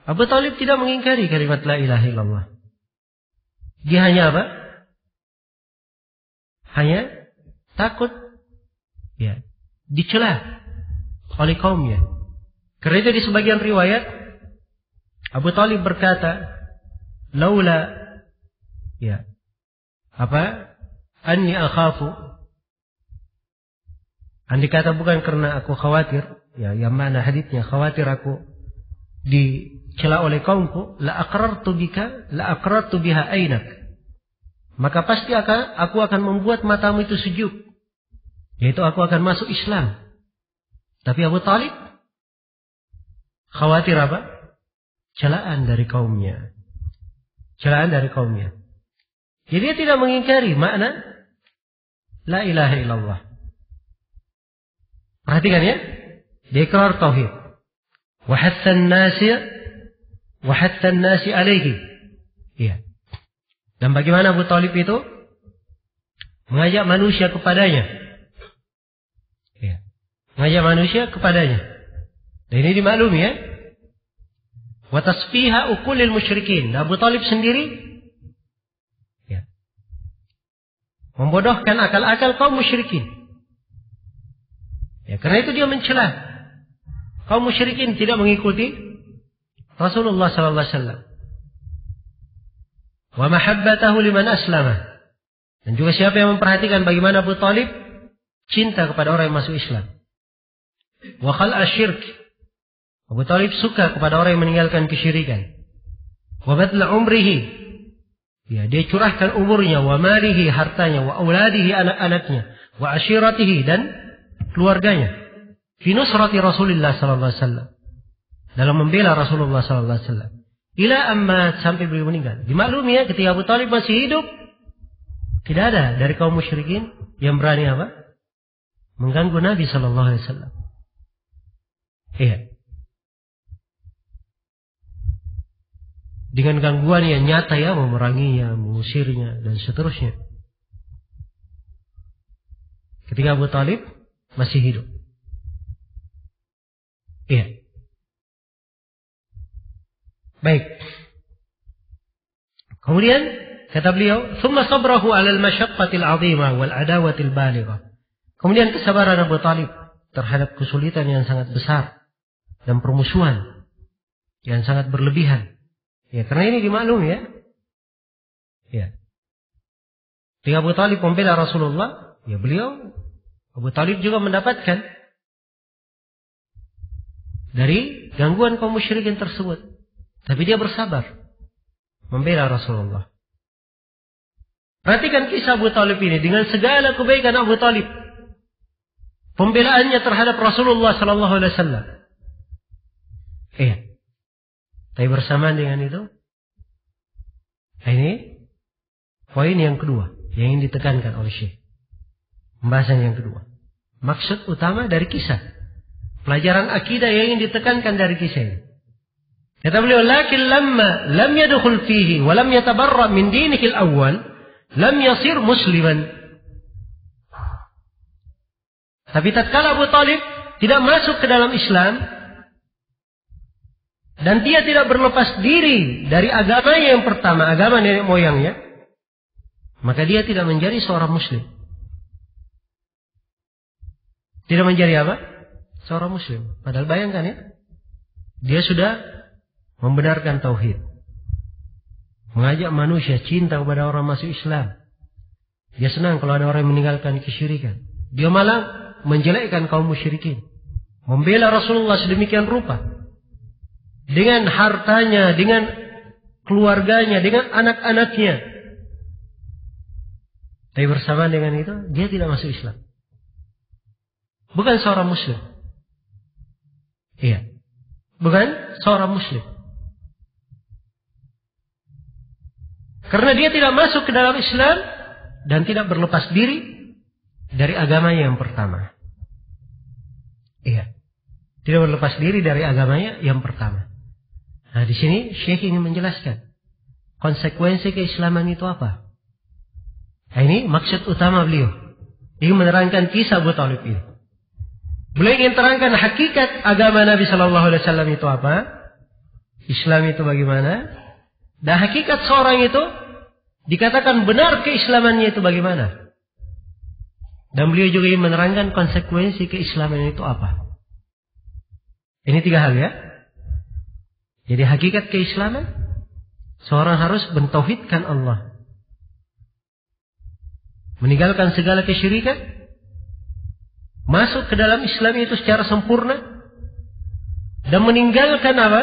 Abu Talib tidak mengingkari kalimat la ilaha illallah. Dia hanya apa? Hanya takut ya dicela oleh kaumnya. Karena itu di sebagian riwayat Abu Talib berkata, laula ya apa? Anni akhafu. Andai kata bukan karena aku khawatir, ya yang mana haditsnya khawatir aku dicela oleh kaumku, la aqrartu biha ainak. Maka pasti aku akan membuat matamu itu sejuk. Yaitu aku akan masuk Islam. Tapi Abu Talib khawatir apa? Celaan dari kaumnya. Celaan dari kaumnya. Jadi dia tidak mengingkari makna la ilaha illallah. Perhatikan ya. Dia ikrar tauhid. Wa hattan nasi alaihi. Iya. Dan bagaimana Abu Talib itu mengajak manusia kepadanya. Ya. Mengajak manusia kepadanya. Dan ini dimaklumi ya. Wa tasfiha uqulil musyrikin. Dan Abu Talib sendiri ya, membodohkan akal-akal kaum musyrikin. Ya, karena itu dia mencela kaum musyrikin tidak mengikuti Rasulullah sallallahu alaihi wasallam. Wa mahabbatahu liman aslama. Dan juga siapa yang memperhatikan bagaimana Abu Talib cinta kepada orang yang masuk Islam. Wa khal'a syirk. Abu Talib suka kepada orang yang meninggalkan kesyirikan. Wa badla umrihi. Ya, dia curahkan umurnya, wa malihi, hartanya, wa auladihi, anak-anaknya, wa ashiratihi, dan keluarganya. Fi nusrati Rasulullah sallallahu alaihi wasallam. Dalam membela Rasulullah sallallahu alaihi wasallam. Ila amma, sampai beliau meninggal. Dimaklumi ya, ketika Abu Talib masih hidup, tidak ada dari kaum musyrikin yang berani apa? Mengganggu Nabi sallallahu alaihi wasallam. Iya. Dengan gangguan yang nyata ya, memeranginya, mengusirnya, dan seterusnya. Ketika Abu Talib masih hidup. Iya. Baik. Kemudian kata beliau, "Tsumma sabrahu 'ala al-mashaqqati al-'azimah wal 'adawati al-balighah." Kemudian kesabaran Abu Talib terhadap kesulitan yang sangat besar dan permusuhan yang sangat berlebihan. Ya, karena ini dimaklumi ya. Ya. Ketika Abu Talib membela Rasulullah, ya beliau Abu Talib juga mendapatkan dari gangguan kaum musyrikin tersebut. Tapi dia bersabar membela Rasulullah. Perhatikan kisah Abu Talib ini dengan segala kebaikan Abu Talib. Pembelaannya terhadap Rasulullah sallallahu alaihi wasallam. Iya. Tapi bersamaan dengan itu, ini poin yang kedua yang ingin ditekankan oleh Syekh. Pembahasan yang kedua. Maksud utama dari kisah. Pelajaran akidah yang ingin ditekankan dari kisah ini. Kata beliau, lakin lamma lam yadkhul fihi wa lam yatabarra min dinihi al-awwal, lam yasir musliman. Tapi tatkala Abu Talib tidak masuk ke dalam Islam dan dia tidak berlepas diri dari agamanya yang pertama, agama nenek moyangnya, maka dia tidak menjadi seorang muslim. Tidak menjadi apa? Seorang muslim. Padahal bayangkan ya, dia sudah membenarkan tauhid, mengajak manusia cinta kepada orang masuk Islam. Dia senang kalau ada orang yang meninggalkan kesyirikan. Dia malah menjelekkan kaum musyrikin, membela Rasulullah sedemikian rupa, dengan hartanya, dengan keluarganya, dengan anak-anaknya. Tapi bersamaan dengan itu, dia tidak masuk Islam. Bukan seorang muslim. Iya. Bukan seorang muslim. Karena dia tidak masuk ke dalam Islam dan tidak berlepas diri dari agamanya yang pertama. Iya. Tidak berlepas diri dari agamanya yang pertama. Nah, di sini Syekh ingin menjelaskan konsekuensi keislaman itu apa. Nah, ini maksud utama beliau. Ingin menerangkan kisah Abu Talib ini. Beliau ingin terangkan hakikat agama Nabi Sallallahu Alaihi Wasallam itu apa, Islam itu bagaimana, dan hakikat seorang itu dikatakan benar keislamannya itu bagaimana. Dan beliau juga ingin menerangkan konsekuensi keislaman itu apa. Ini 3 hal ya. Jadi hakikat keislaman, seorang harus mentauhidkan Allah, meninggalkan segala kesyirikan, masuk ke dalam Islam itu secara sempurna, dan meninggalkan apa?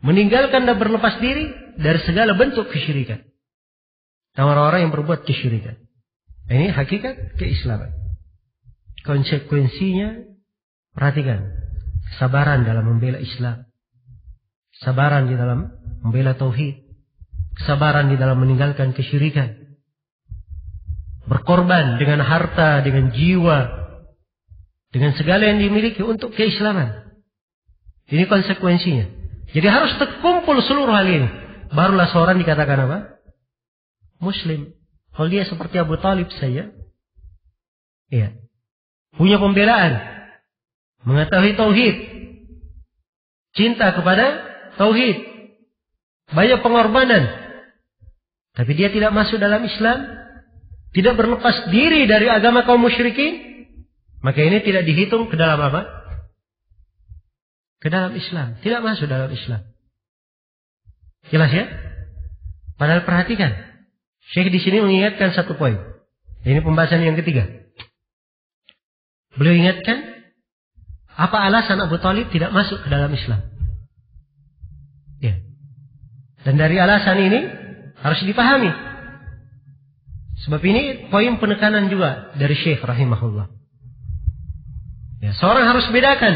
Meninggalkan dan berlepas diri dari segala bentuk kesyirikan dan orang-orang yang berbuat kesyirikan. Ini hakikat keislaman. Konsekuensinya, perhatikan, kesabaran dalam membela Islam, kesabaran di dalam membela tauhid, kesabaran di dalam meninggalkan kesyirikan, berkorban dengan harta, dengan jiwa, dengan segala yang dimiliki untuk keislaman. Ini konsekuensinya. Jadi harus terkumpul seluruh hal ini, barulah seorang dikatakan apa? Muslim. Kalau dia seperti Abu Talib saja, iya, punya pembelaan, mengetahui tauhid, cinta kepada tauhid, banyak pengorbanan, tapi dia tidak masuk dalam Islam, tidak berlepas diri dari agama kaum musyrikin, maka ini tidak dihitung ke dalam apa? Ke dalam Islam, tidak masuk dalam Islam. Jelas ya? Padahal perhatikan, Syekh di sini mengingatkan satu poin. Ini pembahasan yang ketiga. Beliau ingatkan apa alasan Abu Talib tidak masuk ke dalam Islam. Ya. Dan dari alasan ini harus dipahami. Sebab ini poin penekanan juga dari Syekh rahimahullah. Ya, seorang harus bedakan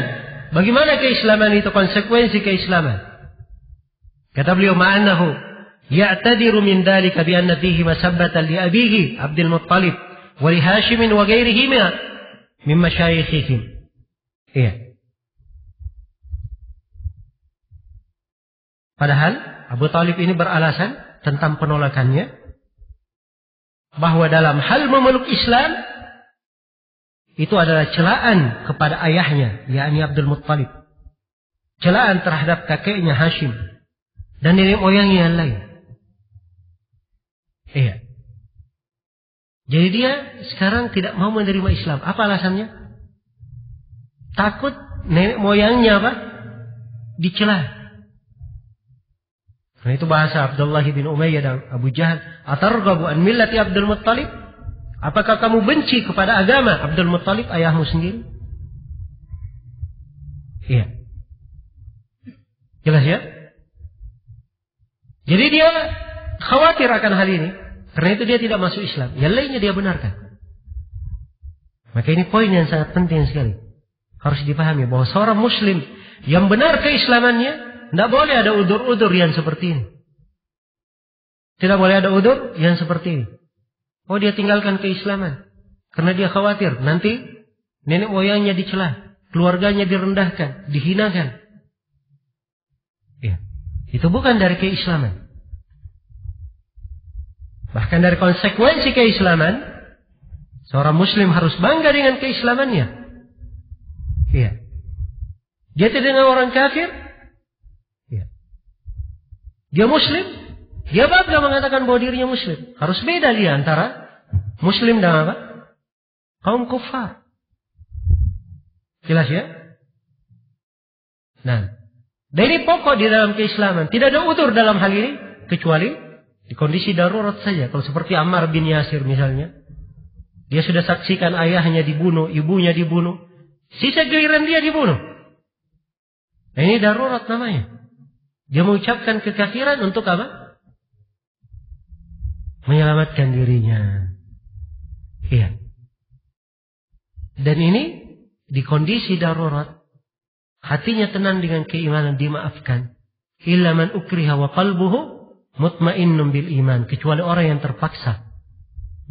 bagaimana keislaman itu, konsekuensi keislaman. Kata beliau, ma'annahu ya'tadiru min dhalika bi anna fihi masabbatan li abihi Abdul Muttalib wa li Hashim wa ghairihi min masyayikhihim. Iya. Padahal Abu Talib ini beralasan tentang penolakannya bahwa dalam hal memeluk Islam itu adalah celaan kepada ayahnya, yakni Abdul Muttalib. Celaan terhadap kakeknya Hashim dan nenek moyangnya yang lain. Iya. Jadi dia sekarang tidak mau menerima Islam. Apa alasannya? Takut nenek moyangnya apa? Dicela. Karena itu bahasa Abdullah bin Umayyah dan Abu Jahal, atarghabu an millati Abdul Muttalib? Apakah kamu benci kepada agama Abdul Muttalib, ayahmu sendiri? Iya. Jelas ya? Jadi dia khawatir akan hal ini, karena itu dia tidak masuk Islam. Yang lainnya dia benarkan. Maka ini poin yang sangat penting sekali. Harus dipahami bahwa seorang muslim yang benar keislamannya, tidak boleh ada udur-udur yang seperti ini. Tidak boleh ada udur yang seperti ini. Oh, dia tinggalkan keislaman karena dia khawatir nanti nenek moyangnya dicela, keluarganya direndahkan, dihinakan. Ya, itu bukan dari keislaman. Bahkan dari konsekuensi keislaman, seorang muslim harus bangga dengan keislamannya. Iya. Dia tidak dengan orang kafir. Iya. Dia muslim. Dia bangga mengatakan bahwa dirinya muslim. Harus beda dia antara muslim dan apa? Kaum kufar. Jelas ya? Nah, dari pokok di dalam keislaman. Tidak ada udzur dalam hal ini. Kecuali di kondisi darurat saja. Kalau seperti Ammar bin Yasir misalnya. Dia sudah saksikan ayahnya dibunuh, ibunya dibunuh. Sisa giliran dia dibunuh. Nah, ini darurat namanya. Dia mengucapkan kekafiran untuk apa? Menyelamatkan dirinya. Iya. Dan ini di kondisi darurat, hatinya tenang dengan keimanan, dimaafkan. Illa man ukriha wa qalbuhu mutmainnun bil iman. Kecuali orang yang terpaksa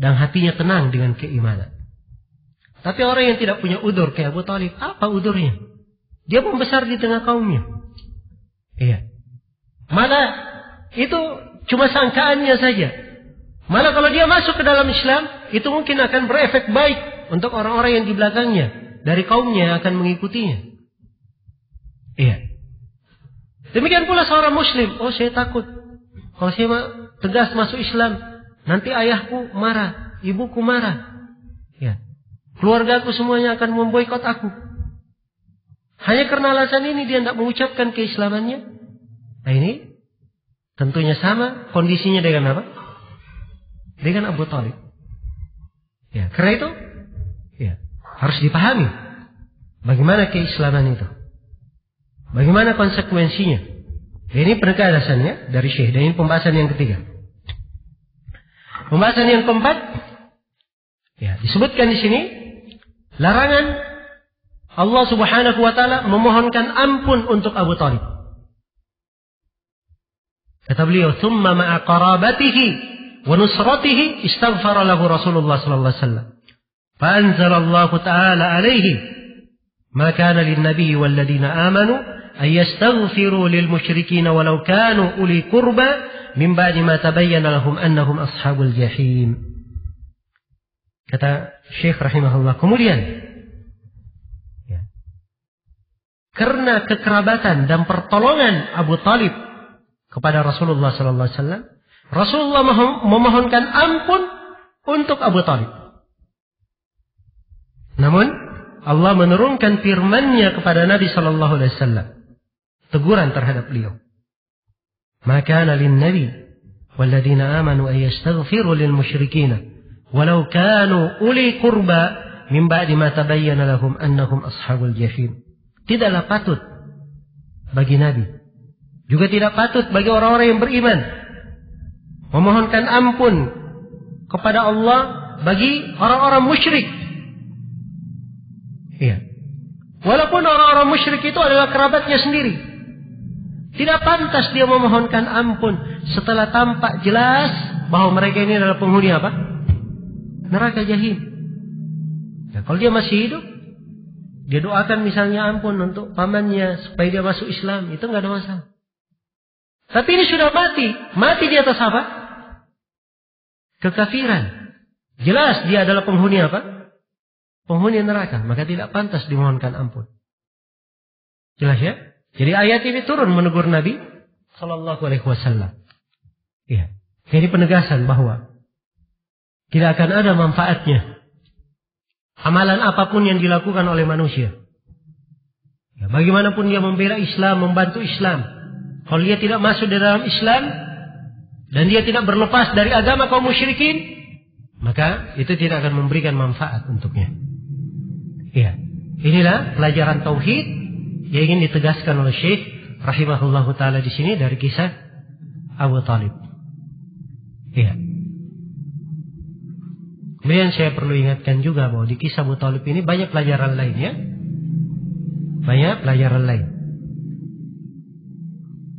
dan hatinya tenang dengan keimanan. Tapi orang yang tidak punya udzur kayak Abu Thalib, apa udzurnya? Dia membesar di tengah kaumnya. Iya. Malah itu cuma sangkaannya saja. Malah kalau dia masuk ke dalam Islam, itu mungkin akan berefek baik untuk orang-orang yang di belakangnya, dari kaumnya yang akan mengikutinya. Iya. Demikian pula seorang muslim, oh saya takut. Kalau saya tegas masuk Islam, nanti ayahku marah, ibuku marah. Ya. Keluargaku semuanya akan memboikot aku. Hanya karena alasan ini dia tidak mengucapkan keislamannya. Nah ini tentunya sama kondisinya dengan apa? Dengan Abu Thalib. Ya, karena itu ya, harus dipahami bagaimana keislaman itu. Bagaimana konsekuensinya. Ini penegasannya dari Syekh. Dan ini pembahasan yang ketiga. Pembahasan yang keempat, ya, disebutkan di sini larangan Allah Subhanahu wa taala memohonkan ampun untuk Abu Thalib. Kata beliau, "Tsumma ma'a qarabatihi wa nusratihi istaghfara lahu Rasulullah sallallahu alaihi wasallam. Fa anzalallahu ta'ala alaihi ma kana lin-nabiyyi wal ladzina amanu ay yastaghfiru lil musyrikeen walau kanu uli qurba min ba'di ma tabayyana lahum annahum ashabul jahim." Kata Syekh rahimahullah, kemudian ya, karena kekerabatan dan pertolongan Abu Thalib kepada Rasulullah sallallahu alaihi wasallam, Rasulullah memohonkan ampun untuk Abu Thalib. Namun Allah menurunkan firman-Nya kepada Nabi sallallahu alaihi wasallam, teguran terhadap beliau. Maka lin nabi wal ladzina amanu ay yastaghfiru lil musyrikeen walau kanu uli qurba min ba'di ma tabayyana lahum annahum ashabul jahim. Tidaklah patut bagi nabi, juga tidak patut bagi orang-orang yang beriman memohonkan ampun kepada Allah bagi orang-orang musyrik. Iya. Walaupun orang-orang musyrik itu adalah kerabatnya sendiri. Tidak pantas dia memohonkan ampun setelah tampak jelas bahwa mereka ini adalah penghuni apa? Neraka jahim. Ya, kalau dia masih hidup, dia doakan misalnya ampun untuk pamannya supaya dia masuk Islam, itu nggak ada masalah. Tapi ini sudah mati. Mati di atas apa? Kekafiran. Jelas dia adalah penghuni apa? Penghuni neraka. Maka tidak pantas dimohonkan ampun. Jelas ya? Jadi ayat ini turun menegur Nabi Sallallahu Alaihi Wasallam. Ya. Jadi penegasan bahwa tidak akan ada manfaatnya amalan apapun yang dilakukan oleh manusia. Ya, bagaimanapun dia membela Islam, membantu Islam, kalau dia tidak masuk di dalam Islam dan dia tidak berlepas dari agama kaum musyrikin, maka itu tidak akan memberikan manfaat untuknya. Ya, inilah pelajaran tauhid yang ingin ditegaskan oleh Syekh rahimahullahu taala di sini dari kisah Abu Thalib. Iya. Kemudian saya perlu ingatkan juga bahwa di kisah Abu Thalib ini banyak pelajaran lain ya. Banyak pelajaran lain.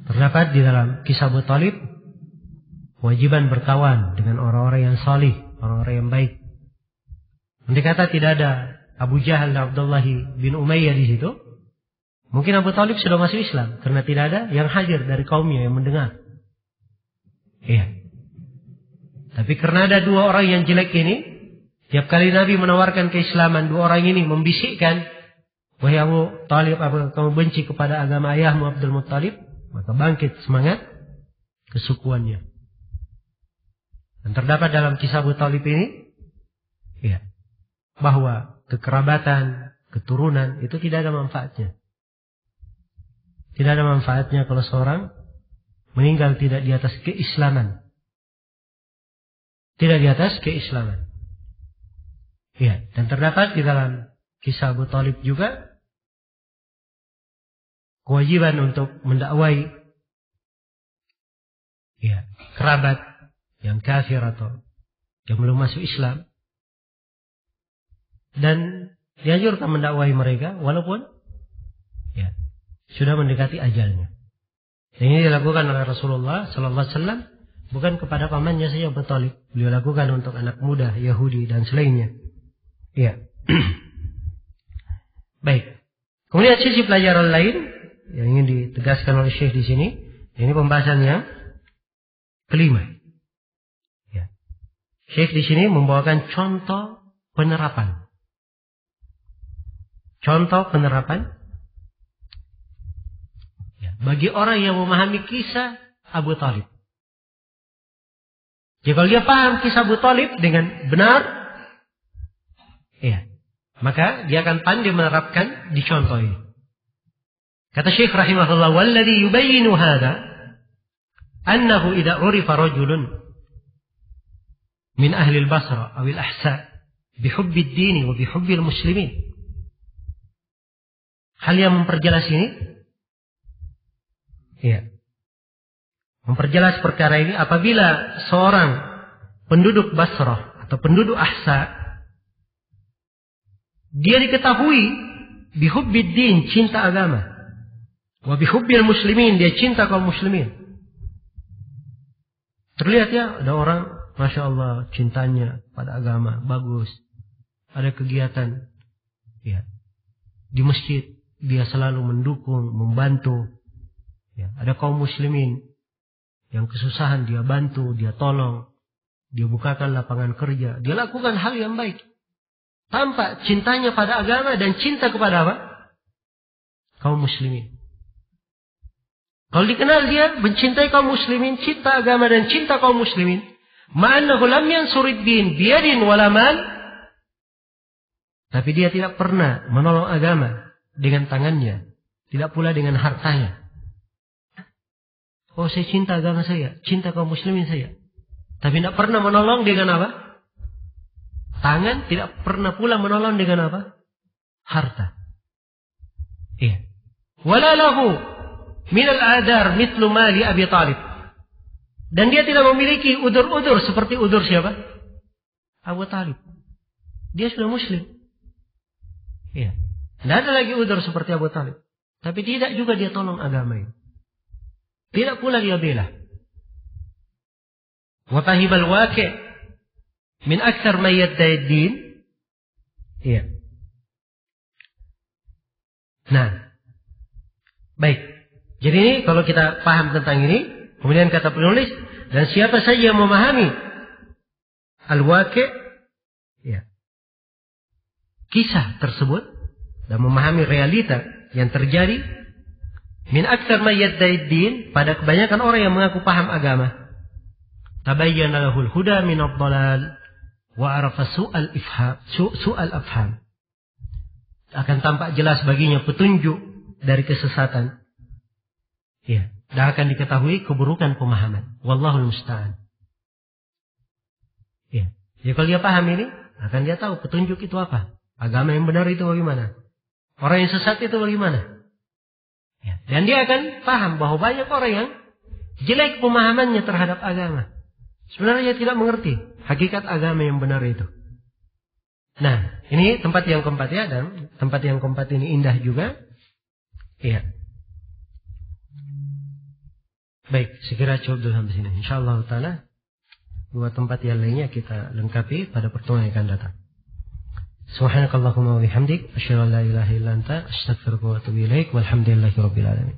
Terdapat di dalam kisah Abu Thalib kewajiban berkawan dengan orang-orang yang salih, orang-orang yang baik. Andai kata tidak ada Abu Jahal dan Abdullah bin Umayyah di situ, mungkin Abu Thalib sudah masuk Islam karena tidak ada yang hadir dari kaumnya yang mendengar. Iya. Tapi karena ada dua orang yang jelek ini, tiap kali Nabi menawarkan keislaman, dua orang ini membisikkan, wahai Abu Thalib, apa kamu benci kepada agama ayahmu Abdul Muttalib? Maka bangkit semangat kesukuannya. Dan terdapat dalam kisah Abu Thalib ini, ya, bahwa kekerabatan, keturunan itu tidak ada manfaatnya. Tidak ada manfaatnya kalau seorang meninggal tidak di atas keislaman. Tidak di atas keislaman. Ya, dan terdapat di dalam kisah Abu Thalib juga kewajiban untuk mendakwai ya, kerabat yang kafir atau yang belum masuk Islam. Dan dianjurkan mendakwai mereka walaupun ya, sudah mendekati ajalnya. Dan ini dilakukan oleh Rasulullah sallallahu alaihi wasallam bukan kepada pamannya saja Abu Thalib. Beliau lakukan untuk anak muda Yahudi dan selainnya. Iya. Baik. Kemudian sisi pelajaran lain yang ingin ditegaskan oleh Syekh di sini, ini pembahasan yang kelima. Ya. Syekh di sini membawakan contoh penerapan. Contoh penerapan ya, bagi orang yang memahami kisah Abu Thalib. Jadi kalau dia paham kisah Abu Thalib dengan benar, ya, maka dia akan pandai menerapkan di contoh ini. Kata Syekh rahimahullah, "Walladhi yubayyinu hadha annahu idza urifa rajulun min ahli al-Basra aw al-Ahsa bihubbi ad-din wa bihubbi al-muslimin." Hal yang memperjelas ini, ya, memperjelas perkara ini apabila seorang penduduk Basrah atau penduduk Ahsa dia diketahui bihubbi ad-din, cinta agama, wa bihubbil muslimin, dia cinta kaum muslimin. Terlihat ya, ada orang, Masya Allah, cintanya pada agama, bagus. Ada kegiatan ya, di masjid, dia selalu mendukung, membantu. Ya, ada kaum muslimin yang kesusahan, dia bantu, dia tolong. Dia bukakan lapangan kerja. Dia lakukan hal yang baik. Tampak cintanya pada agama dan cinta kepada apa? Kaum muslimin. Kalau dikenal dia mencintai kaum muslimin, cinta agama dan cinta kaum muslimin, ma'annahu lam yansurid din biyadin wala mal, tapi dia tidak pernah menolong agama dengan tangannya, tidak pula dengan hartanya. Oh, saya cinta agama saya, cinta kaum muslimin saya, tapi tidak pernah menolong dengan apa? Tangan, tidak pernah pula menolong dengan apa? Harta. Iya. Wala lahu min al-adar mithlu mali Abi Thalib. Dan dia tidak memiliki udur-udur seperti udur siapa? Abu Thalib. Dia sudah muslim. Iya. Tidak ada lagi udur seperti Abu Thalib. Tapi tidak juga dia tolong agama ini. Tidak pula dia bela. Wa fahibal waqi' min akthar ma yadda'i din. Iya. Nah. Baik. Jadi ini kalau kita paham tentang ini, kemudian kata penulis, dan siapa saja yang memahami al-waqi', ya, kisah tersebut, dan memahami realita yang terjadi, min aktsar ma yadda'i din, pada kebanyakan orang yang mengaku paham agama, tabayyana lahul huda min ad-dhalal wa arafa su'al afham, akan tampak jelas baginya petunjuk dari kesesatan. Ya, dan akan diketahui keburukan pemahaman. Wallahul musta'an. Ya, jadi kalau dia paham ini, akan dia tahu petunjuk itu apa, agama yang benar itu bagaimana, orang yang sesat itu bagaimana. Ya, dan dia akan paham bahwa banyak orang yang jelek pemahamannya terhadap agama. Sebenarnya tidak mengerti hakikat agama yang benar itu. Nah, ini tempat yang keempat ya, dan tempat yang keempat ini indah juga. Iya. Baik, sekira cukup dulu sampai sini. Insyaallah taala dua tempat yang lainnya kita lengkapi pada pertemuan yang akan datang. Subhanakallahumma wa bihamdik, asyhadu an la ilaha illa anta, astaghfiruka wa atubu ilaik, walhamdulillahirabbil alamin.